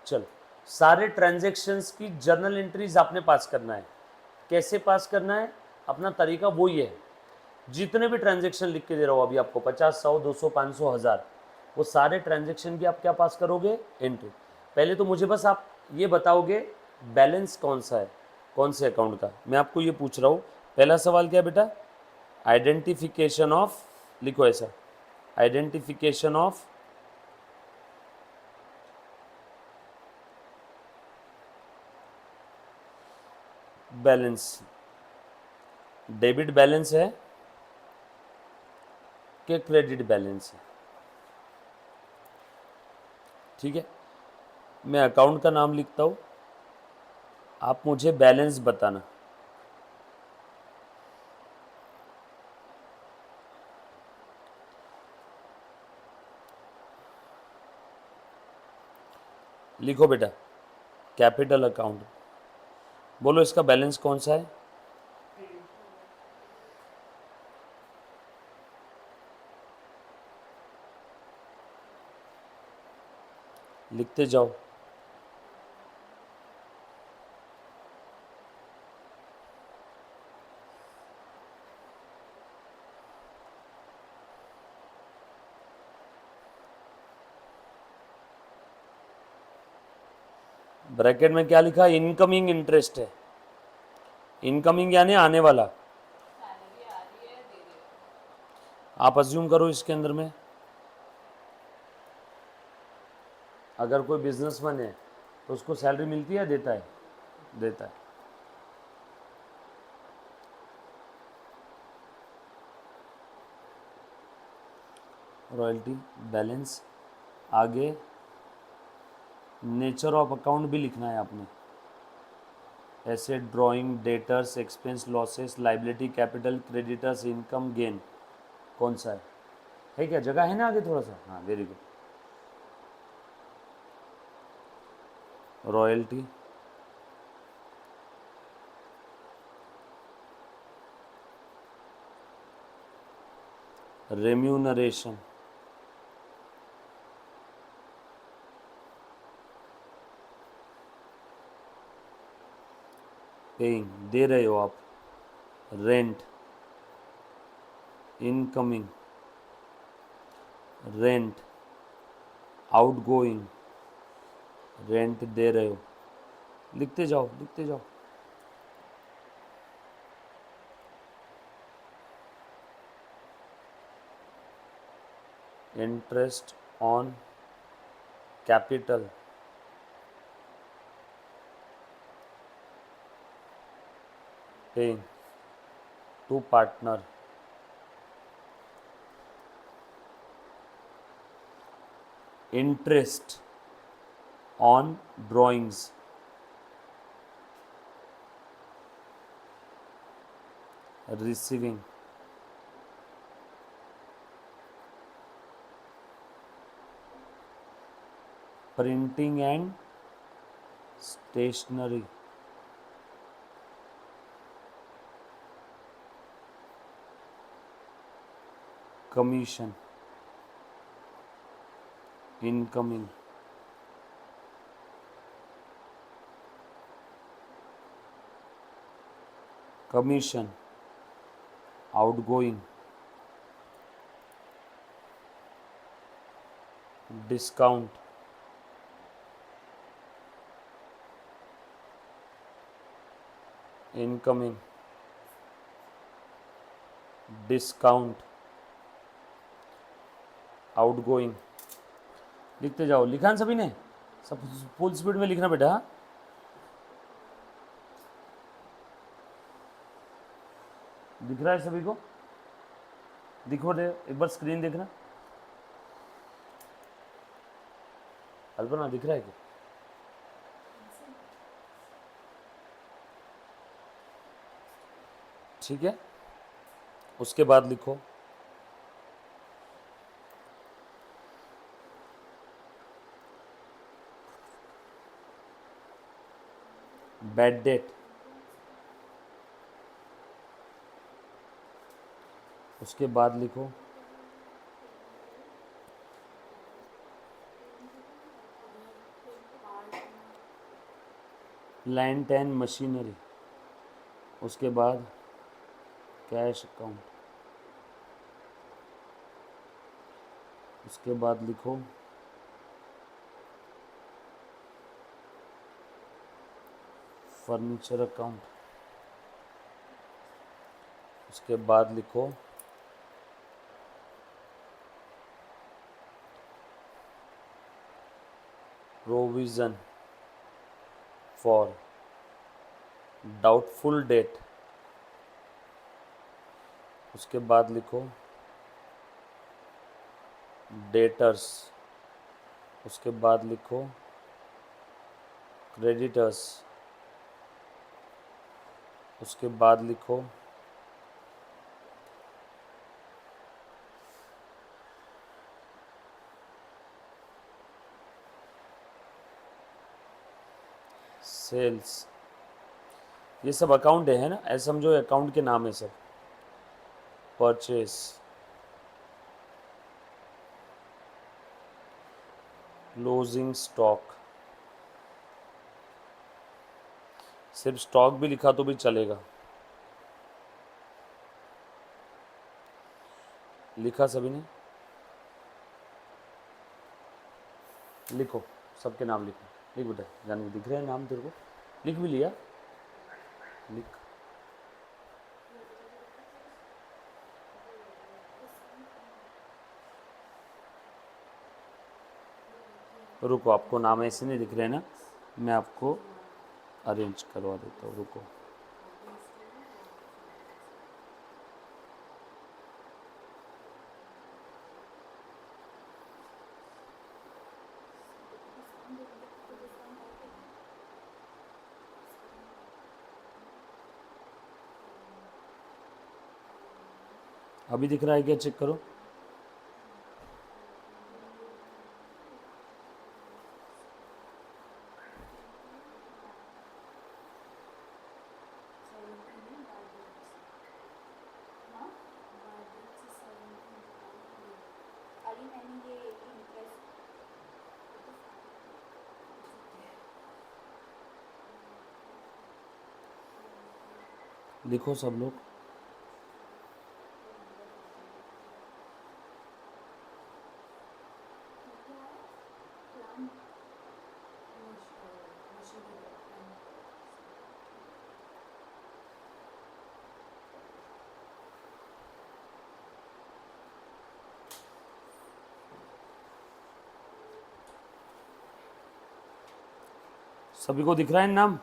चलो, सारे ट्रांजैक्शंस की जर्नल एंट्रीज आपने पास करना है। कैसे पास करना है? अपना तरीका वही है, जितने भी ट्रांजैक्शन लिख के दे रहा हूँ अभी आपको, 50, 100, 200, 500, 1000, वो सारे ट्रांजैक्शन की आप क्या पास करोगे? एंट्री। पहले तो मुझे बस आप ये बताओगे बैलेंस कौन सा है, कौन से अकाउंट का। मैं आपको ये पूछ रहा हूँ, पहला सवाल क्या है बेटा? आइडेंटिफिकेशन ऑफ, लिखो ऐसा, identification of balance. Debit balance है कि क्रेडिट बैलेंस है? ठीक है, मैं अकाउंट का नाम लिखता हूँ, आप मुझे बैलेंस बताना। लिखो बेटा, कैपिटल अकाउंट, बोलो इसका बैलेंस कौन सा है? लिखते जाओ। ब्रैकेट में क्या लिखा? इनकमिंग इंटरेस्ट है। इनकमिंग यानी आने वाला, सैलरी आ रही है, दे रहे हो। आप अज्यूम करो इसके अंदर में। अगर कोई बिजनेसमैन है तो उसको सैलरी मिलती है, देता है? देता है। रॉयल्टी बैलेंस, आगे नेचर ऑफ अकाउंट भी लिखना है आपने। Asset, drawing, debtors, expense, losses, liability, capital, creditors, income, gain, कौन सा है क्या? जगह है ना आगे थोड़ा सा? हाँ, very good. Royalty, remuneration, paying, दे रहे हो आप, rent, incoming, rent, outgoing, rent दे रहे हो। लिखते जाओ, लिखते जाओ। Interest on capital, paying to partner, interest on drawings, receiving, printing and stationery, commission, incoming, commission, outgoing, discount, incoming, discount, outgoing. लिखते जाओ। लिखा ना सभी ने? सब फुल स्पीड में लिखना बेटा। दिख रहा है सभी को? दिखो दे, एक बार स्क्रीन देखना। अल्पना दिख रहा है क्या? ठीक है, उसके बाद लिखो बैड डेट, उसके बाद लिखो प्लांट एंड मशीनरी, उसके बाद कैश अकाउंट, उसके बाद लिखो फर्नीचर अकाउंट, उसके बाद लिखो प्रोविज़न फॉर डाउटफुल डेट, उसके बाद लिखो डेटर्स, उसके बाद लिखो क्रेडिटर्स, उसके बाद लिखो सेल्स। ये सब अकाउंट है ना, ऐसा समझो अकाउंट के नाम है सब। परचेस, क्लोजिंग स्टॉक, सिर्फ स्टॉक भी लिखा तो भी चलेगा। लिखा सभी ने? लिखो, सबके नाम लिखो। लिख बेटा, जान दिख रहे हैं नाम तेरे को? लिख भी लिया? लिख। रुको, आपको नाम ऐसे नहीं दिख रहे ना, मैं आपको अरेंज करवा देता हूँ, रुको। अभी दिख रहा है क्या? चेक करो। लिखो सब लोग। सभी को दिख रहा है नाम?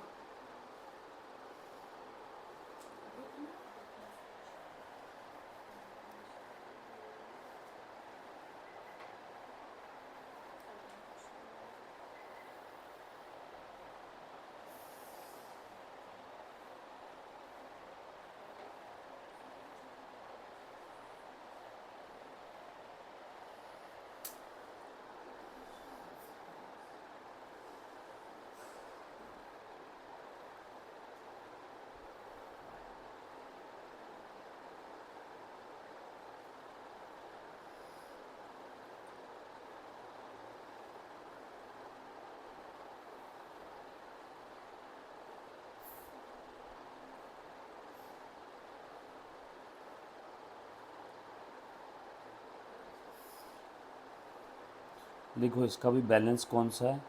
लिखो इसका भी बैलेंस कौन सा है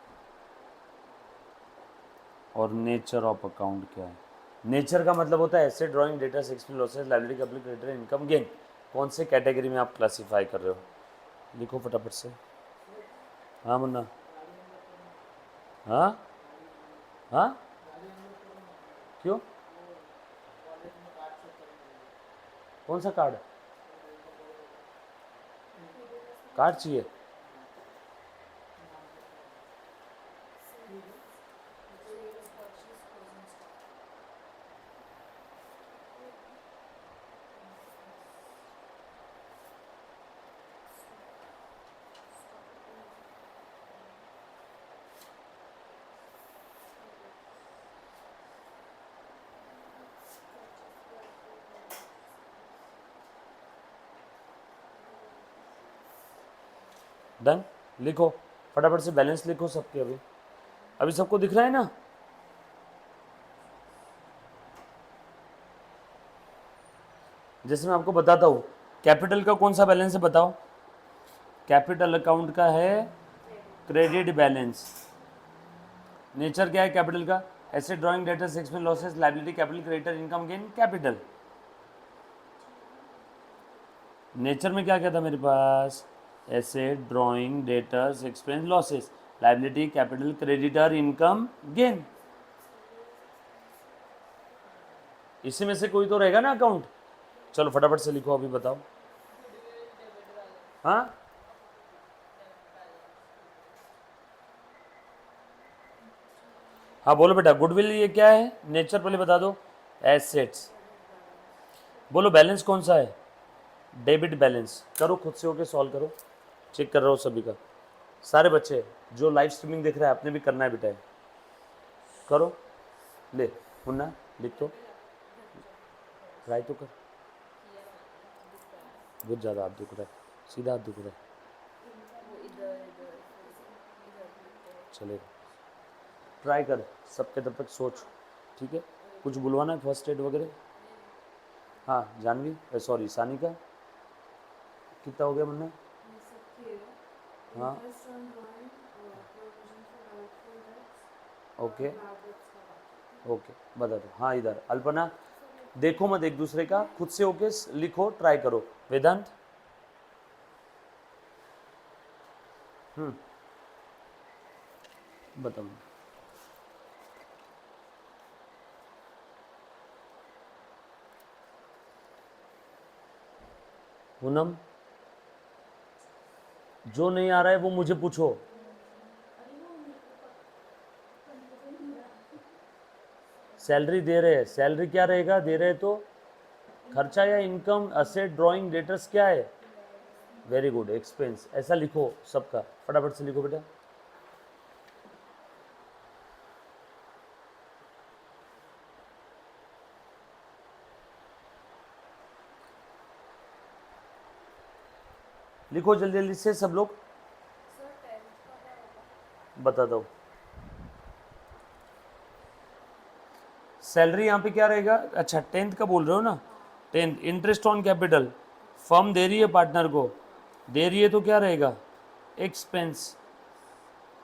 और नेचर ऑफ अकाउंट क्या है। नेचर का मतलब होता है asset, drawing, debtor, expense, losses, liability, capital, creditor, income, gain. कौन से कैटेगरी में आप क्लासीफाई कर रहे हो, लिखो फटाफट से। हाँ मुन्ना, हाँ हाँ, क्यों, कौन सा कार्ड, कार्ड चाहिए। डन, लिखो फटाफट से बैलेंस लिखो सबके। अभी अभी सबको दिख रहा है ना। जैसे मैं आपको बताता हूँ, कैपिटल का कौन सा बैलेंस है बताओ। कैपिटल अकाउंट का है क्रेडिट बैलेंस। नेचर क्या है कैपिटल का, asset, drawing, debtor, expense, losses, liability, capital, creditor, income, gain, capital. Nature में क्या क्या था मेरे पास, asset, drawing, debtor, expense, losses, liability, capital, creditor, income, gain. इसी में से कोई तो रहेगा ना अकाउंट। चलो फटाफट से लिखो अभी बताओ। हाँ हाँ बोलो बेटा, गुडविल ये क्या है, नेचर पहले बता दो। एसेट्स। बोलो बैलेंस कौन सा है, डेबिट बैलेंस। करो खुद से होके सॉल्व करो, चेक कर रहा हूँ सभी का। सारे बच्चे जो लाइव स्ट्रीमिंग देख रहे हैं आपने भी करना है बेटा, करो। ले मुन्ना लिख तो, ट्राई तो कर। बहुत ज़्यादा हाथ दुख रहा है, सीधा हाथ दुख रहा है, चलेगा। ट्राई कर सबके तब तक सोच, ठीक है। कुछ बुलवाना है फर्स्ट एड वगैरह। हाँ जानवी, सॉरी सानिका, कितना हो गया मुन्ना। हाँ ओके ओके बता दो। हाँ इधर अल्पना, देखो मत एक दूसरे का, खुद से होके लिखो, ट्राई करो। वेदांत, बताओ। पूनम, जो नहीं आ रहा है वो मुझे पूछो। सैलरी दे रहे हैं, सैलरी क्या रहेगा दे रहे तो, खर्चा या इनकम, असेट, ड्राइंग, डेटर्स क्या है, वेरी गुड, एक्सपेंस। ऐसा लिखो सबका, फटाफट से लिखो बेटा। लिखो जल्दी जल्दी से सब लोग, बता दो। सैलरी यहाँ पे क्या रहेगा, अच्छा 10th का बोल रहे हो ना। 10th interest on capital, firm दे रही है पार्टनर को, दे रही है तो क्या रहेगा, एक्सपेंस।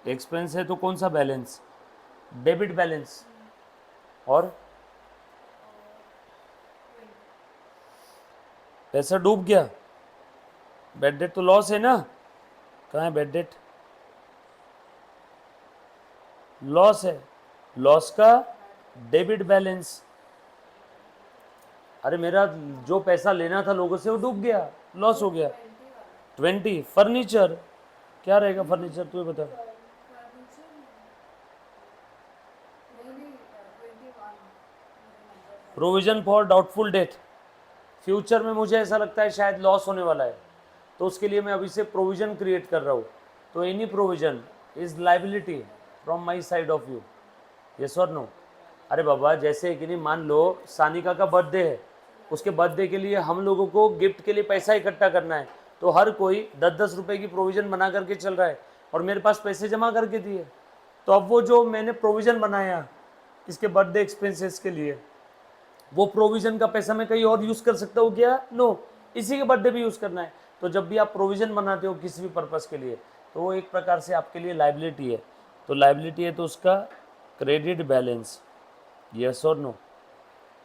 एक्सपेंस है तो कौन सा बैलेंस, डेबिट बैलेंस। और पैसा डूब गया, बैड डेट तो लॉस है ना, कहाँ है बैड डेट, लॉस है, लॉस का डेबिट बैलेंस। अरे मेरा जो पैसा लेना था लोगों से वो डूब गया, लॉस हो गया। 20 फर्नीचर, क्या रहेगा फर्नीचर तू बता। Provision for doubtful date, future में मुझे ऐसा लगता है शायद लॉस होने वाला है, तो उसके लिए मैं अभी से प्रोविजन क्रिएट कर रहा हूँ। तो any provision is liability from my side of you, yes और नो। अरे बाबा जैसे कि नहीं, मान लो सानिका का बर्थडे है, उसके बर्थडे के लिए हम लोगों को गिफ्ट के लिए पैसा इकट्ठा करना है, तो हर कोई 10-10 रुपए की प्रोविज़न बना करके चल रहा है, और मेरे पास पैसे जमा करके दिए। तो अब वो जो मैंने प्रोविज़न बनाया इसके बर्थडे एक्सपेंसेस के लिए, वो प्रोविज़न का पैसा मैं कहीं और यूज़ कर सकता हूँ क्या, नो, इसी के बर्थडे भी यूज़ करना है। तो जब भी आप प्रोविज़न बनाते हो किसी भी पर्पज़ के लिए, तो वो एक प्रकार से आपके लिए लाइबिलिटी है। तो लाइबिलिटी है तो उसका क्रेडिट बैलेंस, यस और no.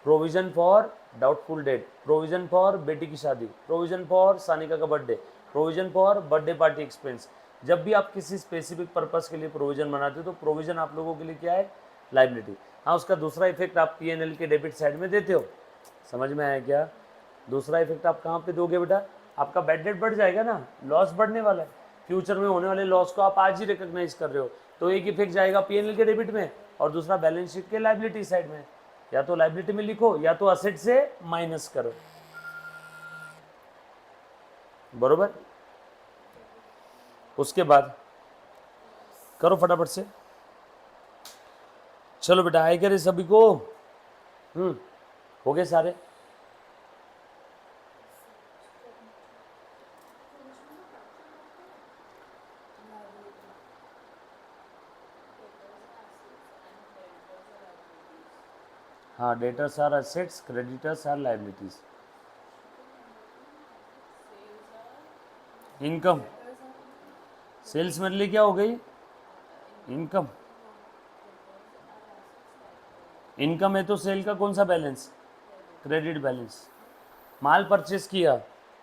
Provision for doubtful debt, provision for बेटी की शादी, प्रोविजन फॉर सानिका का birthday, provision for birthday party expense. जब भी आप किसी स्पेसिफिक पर्पस के लिए प्रोविजन बनाते हो तो प्रोविजन आप लोगों के लिए क्या है, लाइबिलिटी। हाँ, उसका दूसरा इफेक्ट आप P&L के डेबिट साइड में देते हो, समझ में आया क्या? दूसरा इफेक्ट आप कहाँ पे दोगे बेटा? आपका बैड डेट बढ़ जाएगा ना, लॉस बढ़ने वाला है, फ्यूचर में होने वाले लॉस को आप आज ही रिकॉग्नाइज कर रहे हो, तो एक इफेक्ट जाएगा P&L के डेबिट में और दूसरा बैलेंस शीट के लाइबिलिटी साइड में। या तो लाइबिलिटी में लिखो या तो असेट से माइनस करो, बरोबर। उसके बाद करो फटाफट से, चलो बेटा, आए करे सभी को? हो गए सारे? हाँ, debtors are assets, creditors are liabilities. Income, sales मेरे लिए क्या हो गई? इनकम। इनकम है तो सेल का कौन सा बैलेंस? Credit balance. माल परचेस किया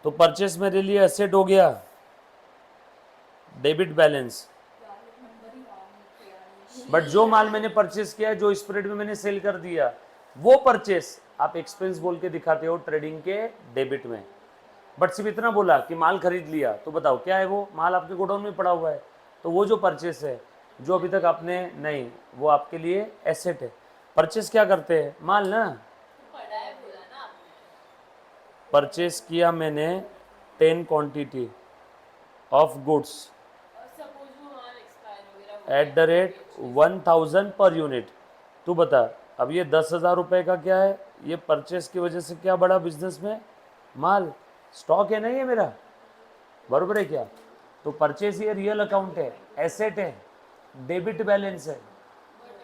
तो परचेस मेरे लिए एसेट हो गया, डेबिट बैलेंस। बट जो माल मैंने परचेस किया, जो स्प्रेड में मैंने सेल कर दिया, वो परचेस आप एक्सपेंस बोल के दिखाते हो ट्रेडिंग के डेबिट में। बट सिर्फ इतना बोला कि माल खरीद लिया, तो बताओ क्या है वो? माल आपके गोडाउन में पड़ा हुआ है, तो वो जो परचेस है, जो अभी तक आपने नहीं, वो आपके लिए एसेट है। परचेस क्या करते हैं? माल ना, पढ़ा है बोला ना आपने। परचेस किया मैंने 10 क्वांटिटी ऑफ गुड्स और सपोज वो माल एक्सपायर वगैरह हो at the rate 1000 per unit. तू बता, अब ये 10,000 रुपये का क्या है? ये परचेस की वजह से क्या बढ़ा बिजनेस में? माल, स्टॉक है ना ये मेरा, बरोबर है क्या? तो परचेस ये रियल अकाउंट है, एसेट है, डेबिट बैलेंस है। बट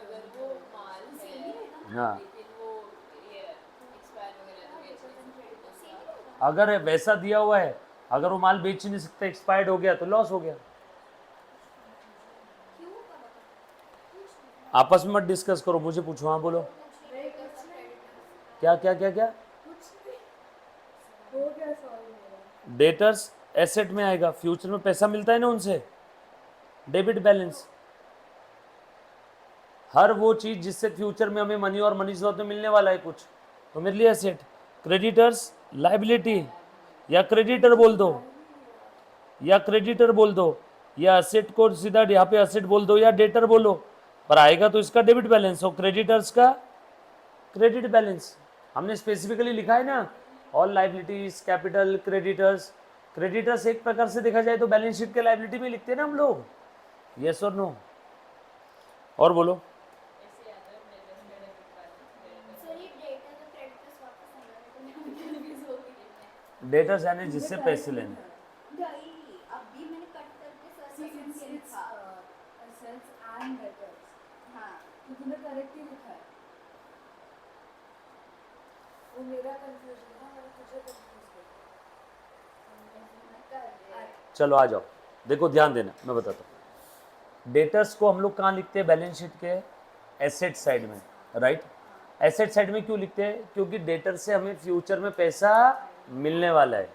अगर वो माल है हाँ, लेकिन वो ये एक्सपायर वगैरह तो बेच अगर वैसा दिया हुआ है, अगर वो माल बेच ही नहीं सकता, एक्सपायर्ड हो गया तो लॉस हो गया। आपस में मत डिस्कस करो, मुझे पूछो। हाँ बोलो, क्या क्या क्या क्या? डेटर्स एसेट में आएगा, फ्यूचर में पैसा मिलता है ना उनसे, डेबिट बैलेंस। हर वो चीज जिससे फ्यूचर में हमें मनी और मनी स्रोत में मिलने वाला है कुछ, तो मेरे लिए एसेट। क्रेडिटर्स लाइबिलिटी, या क्रेडिटर बोल दो, या क्रेडिटर बोल दो, या असेट को सीधा यहाँ पे असेट बोल दो, या डेटर बोलो, पर आएगा तो इसका डेबिट बैलेंस हो, क्रेडिटर्स का क्रेडिट बैलेंस। हमने स्पेसिफिकली लिखा है ना, all liabilities capital creditors. Creditors एक प्रकार से देखा जाए तो बैलेंस शीट के लाइबिलिटी में लिखते हैं ना हम लोग, यस और नो? और बोलो, ऐसे आता है डेबिट सर ये डेटा तो क्रेडिटर्स वापस आएगा, तो मैं कंफ्यूज हो गई। डेटर्स यानी जिससे पैसे लेने। नहीं, अभी मैंने कट करके सर से लिखा। assets and debtors. हाँ, तो तूने करेक्ट ही लिखा है। वो मेरा कंफ्यूजन था, मैंने तुझे कंफ्यूज किया। चलो आ जाओ, देखो ध्यान देना, मैं बताता हूँ। डेटर्स को हम लोग कहाँ लिखते हैं? बैलेंस शीट के एसेट साइड में, राइट? एसेट साइड में क्यों लिखते हैं? क्योंकि डेटर से हमें फ्यूचर में पैसा मिलने वाला है,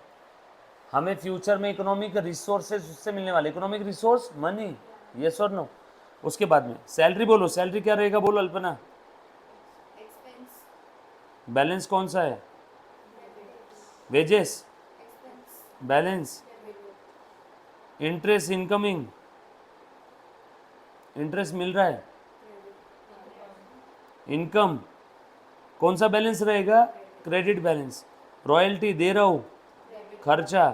हमें फ्यूचर में इकोनॉमिक रिसोर्सेज उससे मिलने वाले। इकोनॉमिक रिसोर्स मनी, यस और नो? उसके बाद में सैलरी बोलो, सैलरी क्या रहेगा बोलो अल्पना? एक्सपेंस, बैलेंस कौन सा है? Wages, expense, balance. Interest incoming, interest मिल रहा है, इनकम, कौन सा बैलेंस रहेगा? Credit balance. रॉयल्टी दे रहा हूँ, खर्चा,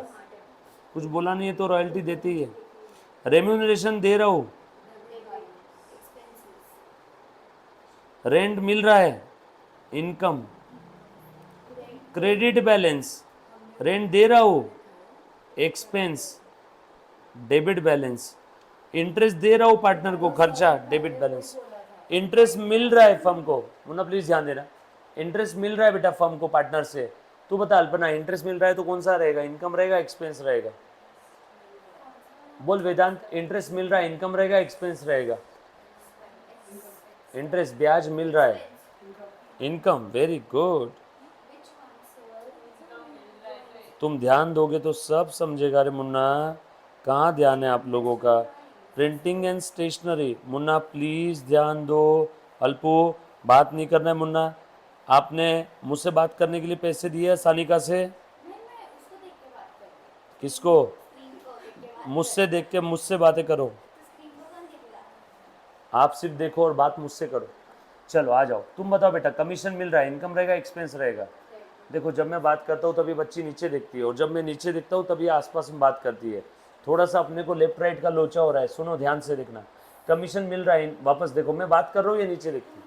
कुछ बोला नहीं है तो रॉयल्टी देती ही है। रेम्यूनरेशन दे रहा हूँ, रेंट मिल रहा है, इनकम। क्रेडिट बैलेंस, रेंट दे रहा हूँ, एक्सपेंस, डेबिट बैलेंस। इंटरेस्ट दे रहा हूँ पार्टनर को, खर्चा, डेबिट बैलेंस। इंटरेस्ट मिल रहा है फर्म को, मुन्ना प्लीज ध्यान देना, इंटरेस्ट मिल रहा है बेटा फर्म को पार्टनर से। तू बता अल्पना, इंटरेस्ट मिल रहा है तो कौन सा रहेगा? इनकम रहेगा, एक्सपेंस रहेगा? बोल वेदांत, इंटरेस्ट मिल रहा है, इनकम रहेगा, एक्सपेंस रहेगा? इंटरेस्ट, ब्याज मिल रहा है, income, very good. Which one, sir? तुम ध्यान दोगे तो सब समझेगा रे मुन्ना। कहाँ ध्यान है आप लोगों का? Printing and stationery, Munna please ध्यान दो। अल्पू, बात नहीं करना है मुन्ना। आपने मुझसे बात करने के लिए पैसे दिए सानिका से? नहीं, मैं उसको देख के बात कर रही हूँ। किसको? स्क्रीन को देख के बात मुझसे देख के मुझसे बातें करो। तो स्क्रीन को कौन देख रहा है? आप सिर्फ देखो और बात मुझसे करो। चलो आ जाओ, तुम बताओ बेटा, कमीशन मिल रहा है, इनकम रहेगा, एक्सपेंस रहेगा? देखो, जब मैं बात करता हूँ तभी बच्ची नीचे देखती है, और जब मैं नीचे दिखता हूँ तभी आसपास में बात करती है। थोड़ा सा अपने को लेफ्ट राइट का लोचा हो रहा है। सुनो, ध्यान से देखना। कमीशन मिल रहा है, वापस देखो, मैं बात कर रहा हूँ या नीचे देखती हूँ?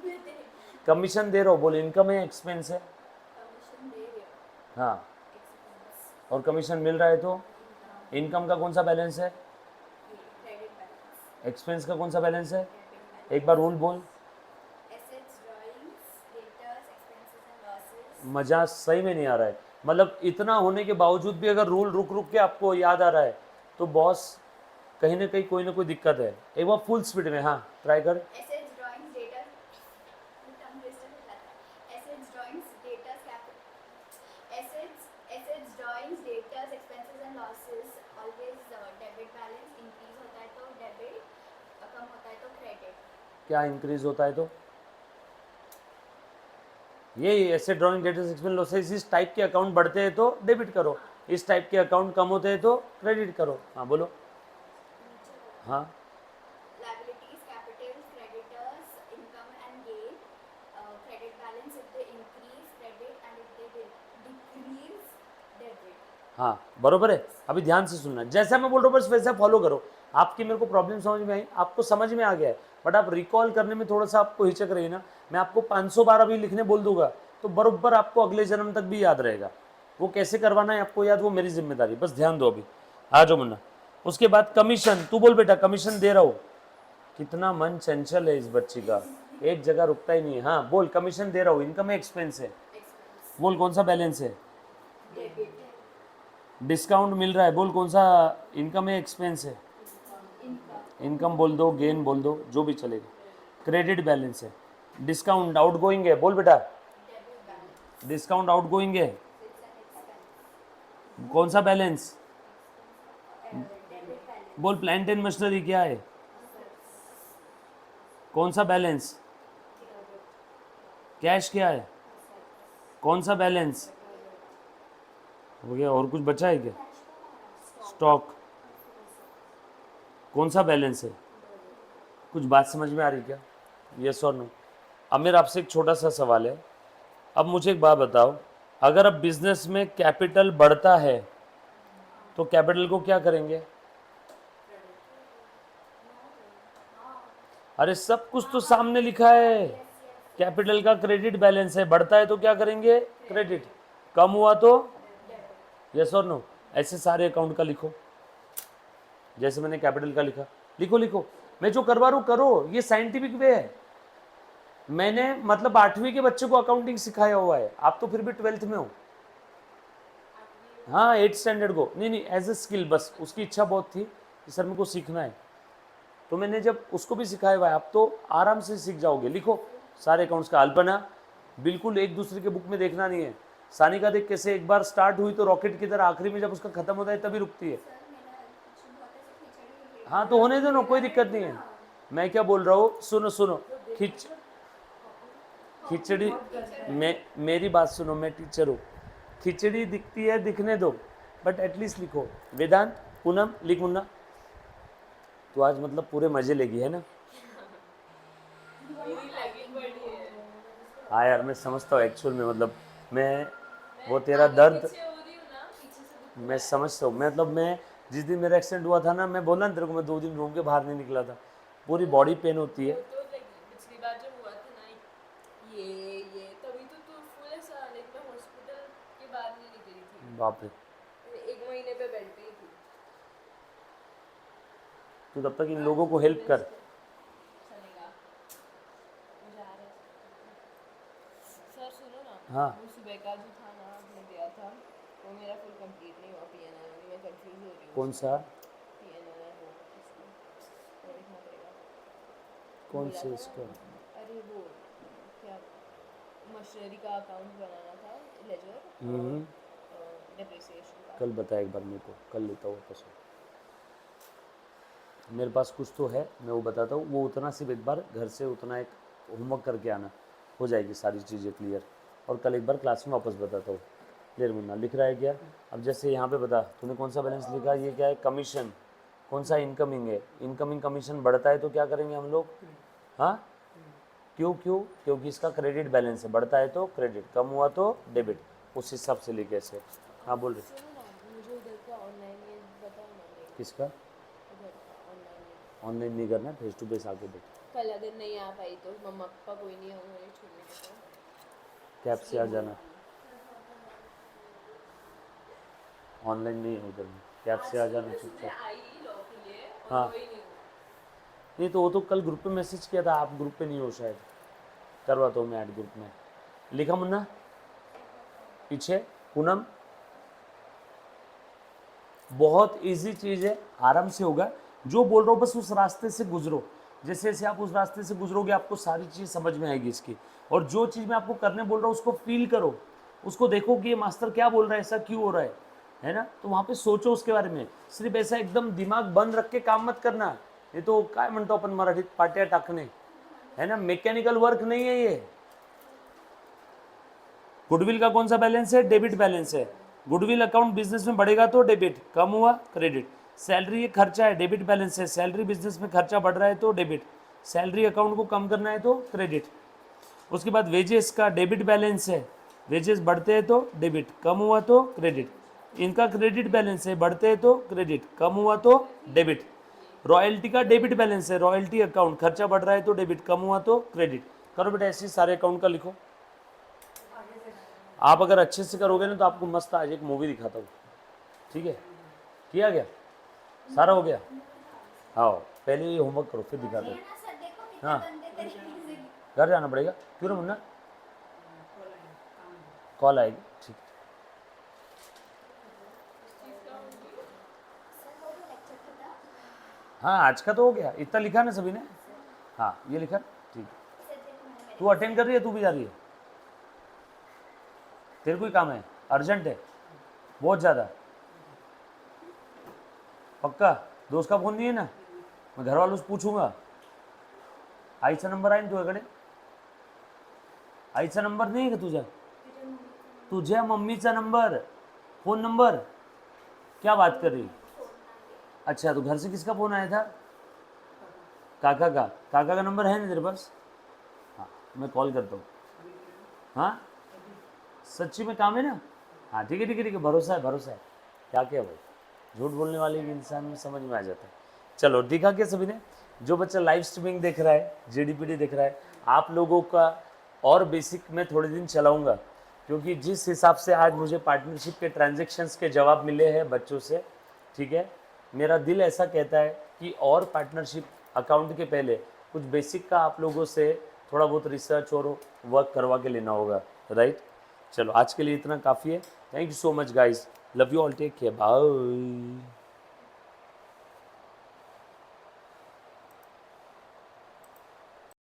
कमीशन दे रहा हूँ, बोल इनकम है, एक्सपेंस है? कमीशन दे रहे हो, हाँ, एक्सपेंस, और कमीशन मिल रहा है तो इनकम का कौन सा बैलेंस है? क्रेडिट बैलेंस, एक्सपेंस का कौन सा बैलेंस है? डेबिट बैलेंस, एक बार रूल बोल। Assets, drawings, debtors, expenses and losses. मजा सही में नहीं आ रहा है। मतलब इतना होने के बावजूद भी अगर रूल रुक रुक के आपको याद आ रहा है तो बॉस, कहीं ना कहीं कोई ना कोई दिक्कत है। एक बार फुल स्पीड में, हाँ ट्राई कर। Assets, drawings, data, tongue twister हो जाता है। Assets, drawings, debtors, assets, drawings, debtors, expenses and losses. Always debit balance increase होता है तो डेबिट, कम होता है तो क्रेडिट। क्या इंक्रीज होता है तो? ये ऐसे ड्राइंग डेटा एक्सपेंस लॉसेस, इस टाइप के अकाउंट बढ़ते हैं तो डेबिट करो, इस टाइप के अकाउंट कम होते हैं तो क्रेडिट करो। हाँ बोलो। हाँ, Liabilities, capitals, creditors, income and gain, credit balance if they increase, credit, and if they decrease, debit. हाँ बरोबर है। अभी ध्यान से सुनना, जैसा मैं बोल रहा हूँ बस वैसा फॉलो करो। आपकी मेरे को प्रॉब्लम समझ में आई, आपको समझ में आ गया है, बट आप रिकॉल करने में थोड़ा सा आपको हिचक रही है ना। मैं आपको 500 बार अभी लिखने बोल दूंगा तो बरोबर आपको अगले जन्म तक भी याद रहेगा। वो कैसे करवाना है आपको याद, वो मेरी जिम्मेदारी, बस ध्यान दो अभी। आ जाओ मुन्ना। उसके बाद कमीशन, तू बोल बेटा, कमीशन दे रहा हूँ। कितना मन चंचल है इस बच्ची का, एक जगह रुकता ही नहीं है। हाँ बोल, कमीशन दे रहा हूँ, इनकम है, एक्सपेंस है? Expense, बोल कौन सा बैलेंस है? debit, डिस्काउंट मिल रहा है, बोल कौन सा इनकम है, एक्सपेंस है? income, इनकम बोल दो, गेन बोल दो, जो भी चलेगा। क्रेडिट बैलेंस है, डिस्काउंट आउट गोइंग है, बोल बेटा। debit balance, discount out going है, it's an expense, कौन सा बैलेंस? debit balance, बोल प्लांट एंड मशीनरी क्या है, कौन सा बैलेंस? कैश क्या है, कौन सा बैलेंस? हो गया, और कुछ बचा है क्या? स्टॉक, कौन सा बैलेंस है? कुछ बात समझ में आ रही क्या? यस और नो? अब मेरा आपसे एक छोटा सा सवाल है। अब मुझे एक बात बताओ, अगर अब बिजनेस में कैपिटल बढ़ता है तो कैपिटल को क्या करेंगे? अरे सब कुछ तो सामने लिखा है। कैपिटल का क्रेडिट बैलेंस है, बढ़ता है तो क्या करेंगे? क्रेडिट। कम हुआ तो? यस और नो? ऐसे सारे अकाउंट का लिखो, जैसे मैंने कैपिटल का लिखा, लिखो लिखो। मैं जो करवा रहा हूँ करो, ये साइंटिफिक वे है। मैंने मतलब 8वीं के बच्चे को अकाउंटिंग सिखाया हुआ है, आप तो फिर भी 12th में हो। हाँ 8th स्टैंडर्ड को, नहीं नहीं, एज ए स्किल, बस उसकी इच्छा बहुत थी कि सर मेरे को सीखना है, तो मैंने जब उसको भी सिखाया हुआ है, आप तो आराम से सीख जाओगे। लिखो सारे अकाउंट्स का। अल्पना, बिल्कुल एक दूसरे के बुक में देखना नहीं है। सानिका देख कैसे एक बार स्टार्ट हुई तो रॉकेट की तरह आखिरी में जब उसका खत्म होता है तभी रुकती है। सर मेरा कुछ बहुत ऐसे खिचड़ी हाँ तो होने दो ना, कोई दिक्कत नहीं है। मैं क्या बोल रहा हूँ, सुनो सुनो, खिचड़ी, मेरी बात सुनो, मैं टीचर हूँ। खिचड़ी दिखती है, दिखने दो, बट एटलीस्ट लिखो। वेदांत, पूनम, लिख मुन्ना। तो आज मतलब पूरे मजे लेगी है ना? मेरी लगी बड़ी है। हाँ यार, मैं समझता हूँ एक्चुअल में, मतलब मैं वो मैं तेरा आगे दर्द पीछे हो रही हूँ ना, पीछे से दुख मैं समझता हूँ। मतलब मैं जिस दिन मेरा एक्सीडेंट हुआ था ना, मैं बोला ना तेरे को, मैं 2 दिन रूम के बाहर नहीं निकला था, पूरी बॉडी पेन होती वो है। तो लगी पिछली बार जब हुआ था ना, ये तभी तो तू फुल ऐसा, लाइक मैं हॉस्पिटल के बाहर नहीं निकली थी, बाप रे। 1 महीने पे बेड पे ही थी। तो तब तक इन लोगों को हेल्प कर। चलेगा, मुझे आ रहा है। सर सुनो ना, हाँ। वो सुबह का जो था ना आपने दिया था, वो मेरा फुल कंप्लीट नहीं हुआ। PNR में मैं कंफ्यूज हो रही हूँ। कौन सा? PNR वो कौन बोला से था इसका? ना, अरे वो क्या मशीनरी का अकाउंट बनाना था, लेजर हम्म, डेप्रिसिएशन का। कल बता एक बार मेरे को, कल लेता हूँ वापस। मेरे पास कुछ तो है, मैं वो बताता हूँ। वो उतना सिर्फ एक बार घर से उतना एक होमवर्क करके आना, हो जाएगी सारी चीज़ें क्लियर। और कल एक बार क्लास में वापस बताता हूँ। क्लियर मुन्ना, लिख रहा है क्या? अब जैसे यहाँ पे बता, तूने कौन सा बैलेंस लिखा? ये क्या है? कमीशन। कौन सा? इनकमिंग है। इनकमिंग कमीशन बढ़ता है तो क्या करेंगे हम लोग? हाँ, क्यों क्यों? क्योंकि इसका क्रेडिट बैलेंस है, बढ़ता है तो क्रेडिट, कम हुआ तो डेबिट। उस हिसाब से लिखे ऐसे। हाँ बोल रहे। सुनो ना, मुझे उधर का ऑनलाइन ये बताओ ना, नहीं किसका? उधर का ऑनलाइन ये। ऑनलाइन नहीं करना, फेस टू फेस आके देख। कल अगर नहीं आ पाई तो मम्मा पापा कोई नहीं होंगे छोड़ने के तो कैब से आ इसलिए जाना, ऑनलाइन नहीं है उधर में, कैब से आ जाना चुपचाप। आई लॉ के लिए और हाँ। कोई नहीं। नहीं तो वो तो कल ग्रुप पे मैसेज किया था, आप ग्रुप पे नहीं हो शायद, करवाता हूँ मैं ऐड ग्रुप में। लिखा मुन्ना पीछे? पूनम, बहुत इजी चीज़ है, आराम से होगा। जो बोल रहा हूँ बस उस रास्ते से गुजरो, जैसे जैसे आप उस रास्ते से गुजरोगे आपको सारी चीज़ समझ में आएगी इसकी। और जो चीज़ मैं आपको करने बोल रहा हूँ उसको फील करो, उसको देखो कि ये मास्टर क्या बोल रहा है, ऐसा क्यों हो रहा है ना? तो वहाँ पे सोचो उसके बारे में। सिर्फ ऐसा एकदम दिमाग बंद रख के काम मत करना, ये तो काय म्हणतो अपन मराठीत पाट्या टाकणे, है ना? मैकेनिकल वर्क नहीं है ये। गुडविल का कौन सा बैलेंस है? डेबिट बैलेंस है। गुडविल अकाउंट बिजनेस में बढ़ेगा तो डेबिट, कम हुआ क्रेडिट। सैलरी एक खर्चा है, डेबिट बैलेंस है। सैलरी बिजनेस में खर्चा बढ़ रहा है तो डेबिट, सैलरी अकाउंट को कम करना है तो क्रेडिट। उसके बाद वेजेस का डेबिट बैलेंस है, वेजेस बढ़ते हैं तो डेबिट, कम हुआ तो क्रेडिट। इनका क्रेडिट बैलेंस है, बढ़ते हैं तो क्रेडिट, कम हुआ तो डेबिट। रॉयल्टी का डेबिट बैलेंस है, रॉयल्टी अकाउंट खर्चा बढ़ रहा है तो डेबिट, कम हुआ तो क्रेडिट। करो बेटा ऐसे ही सारे अकाउंट का लिखो। आप अगर अच्छे से करोगे ना तो आपको मस्त आज एक मूवी दिखाता हूँ, ठीक है? किया गया? सारा हो गया? हाँ, पहले ये होमवर्क करो फिर दिखाते हैं। ना सर देखो कितने हाँ। गंदे तरीके से घर जाना पड़ेगा, क्यों ना मुन्ना? कॉल आएगी, ठीक। सर वो भी लेक्चर की था हाँ आज का तो हो गया, इतना लिखा ना सभी ने? हाँ ये लिखा, ठीक है। सर देखो मैंने तू अटेंड कर रही है, तू भी जा रही है? तेरे को ही काम है, अर्जेंट है बहुत ज़्यादा? पक्का? दोस्त का फोन नहीं है ना? मैं घर वालों से पूछूंगा। आईचा नंबर आहे ना तुझ्याकडे? आईचा नंबर नाही आहे का तुझ्या? तुझ्या मम्मीचा नंबर, फोन नंबर? क्या बात कर रही? अच्छा तो घर से किसका फ़ोन आया था? काका का? काका का नंबर है ना तेरे पास? हाँ मैं कॉल करता हूँ। हाँ सच्ची में काम है ना? हाँ ठीक है ठीक है ठीक है, भरोसा है भरोसा है। क्या क्या भाई, झूठ बोलने वाले की इंसान में समझ में आ जाता है। चलो दिखा क्या सभी ने? जो बच्चा लाइव स्ट्रीमिंग देख रहा है, जीडीपीडी देख रहा है, आप लोगों का और बेसिक मैं थोड़े दिन चलाऊंगा, क्योंकि जिस हिसाब से आज मुझे पार्टनरशिप के ट्रांजेक्शन्स के जवाब मिले हैं बच्चों से, ठीक है, मेरा दिल ऐसा कहता है कि और पार्टनरशिप अकाउंट के पहले कुछ बेसिक का आप लोगों से थोड़ा बहुत रिसर्च और वर्क करवा के लेना होगा, राइट? चलो आज के लिए इतना काफ़ी है। Thank you so much guys, love you all, take care, bye.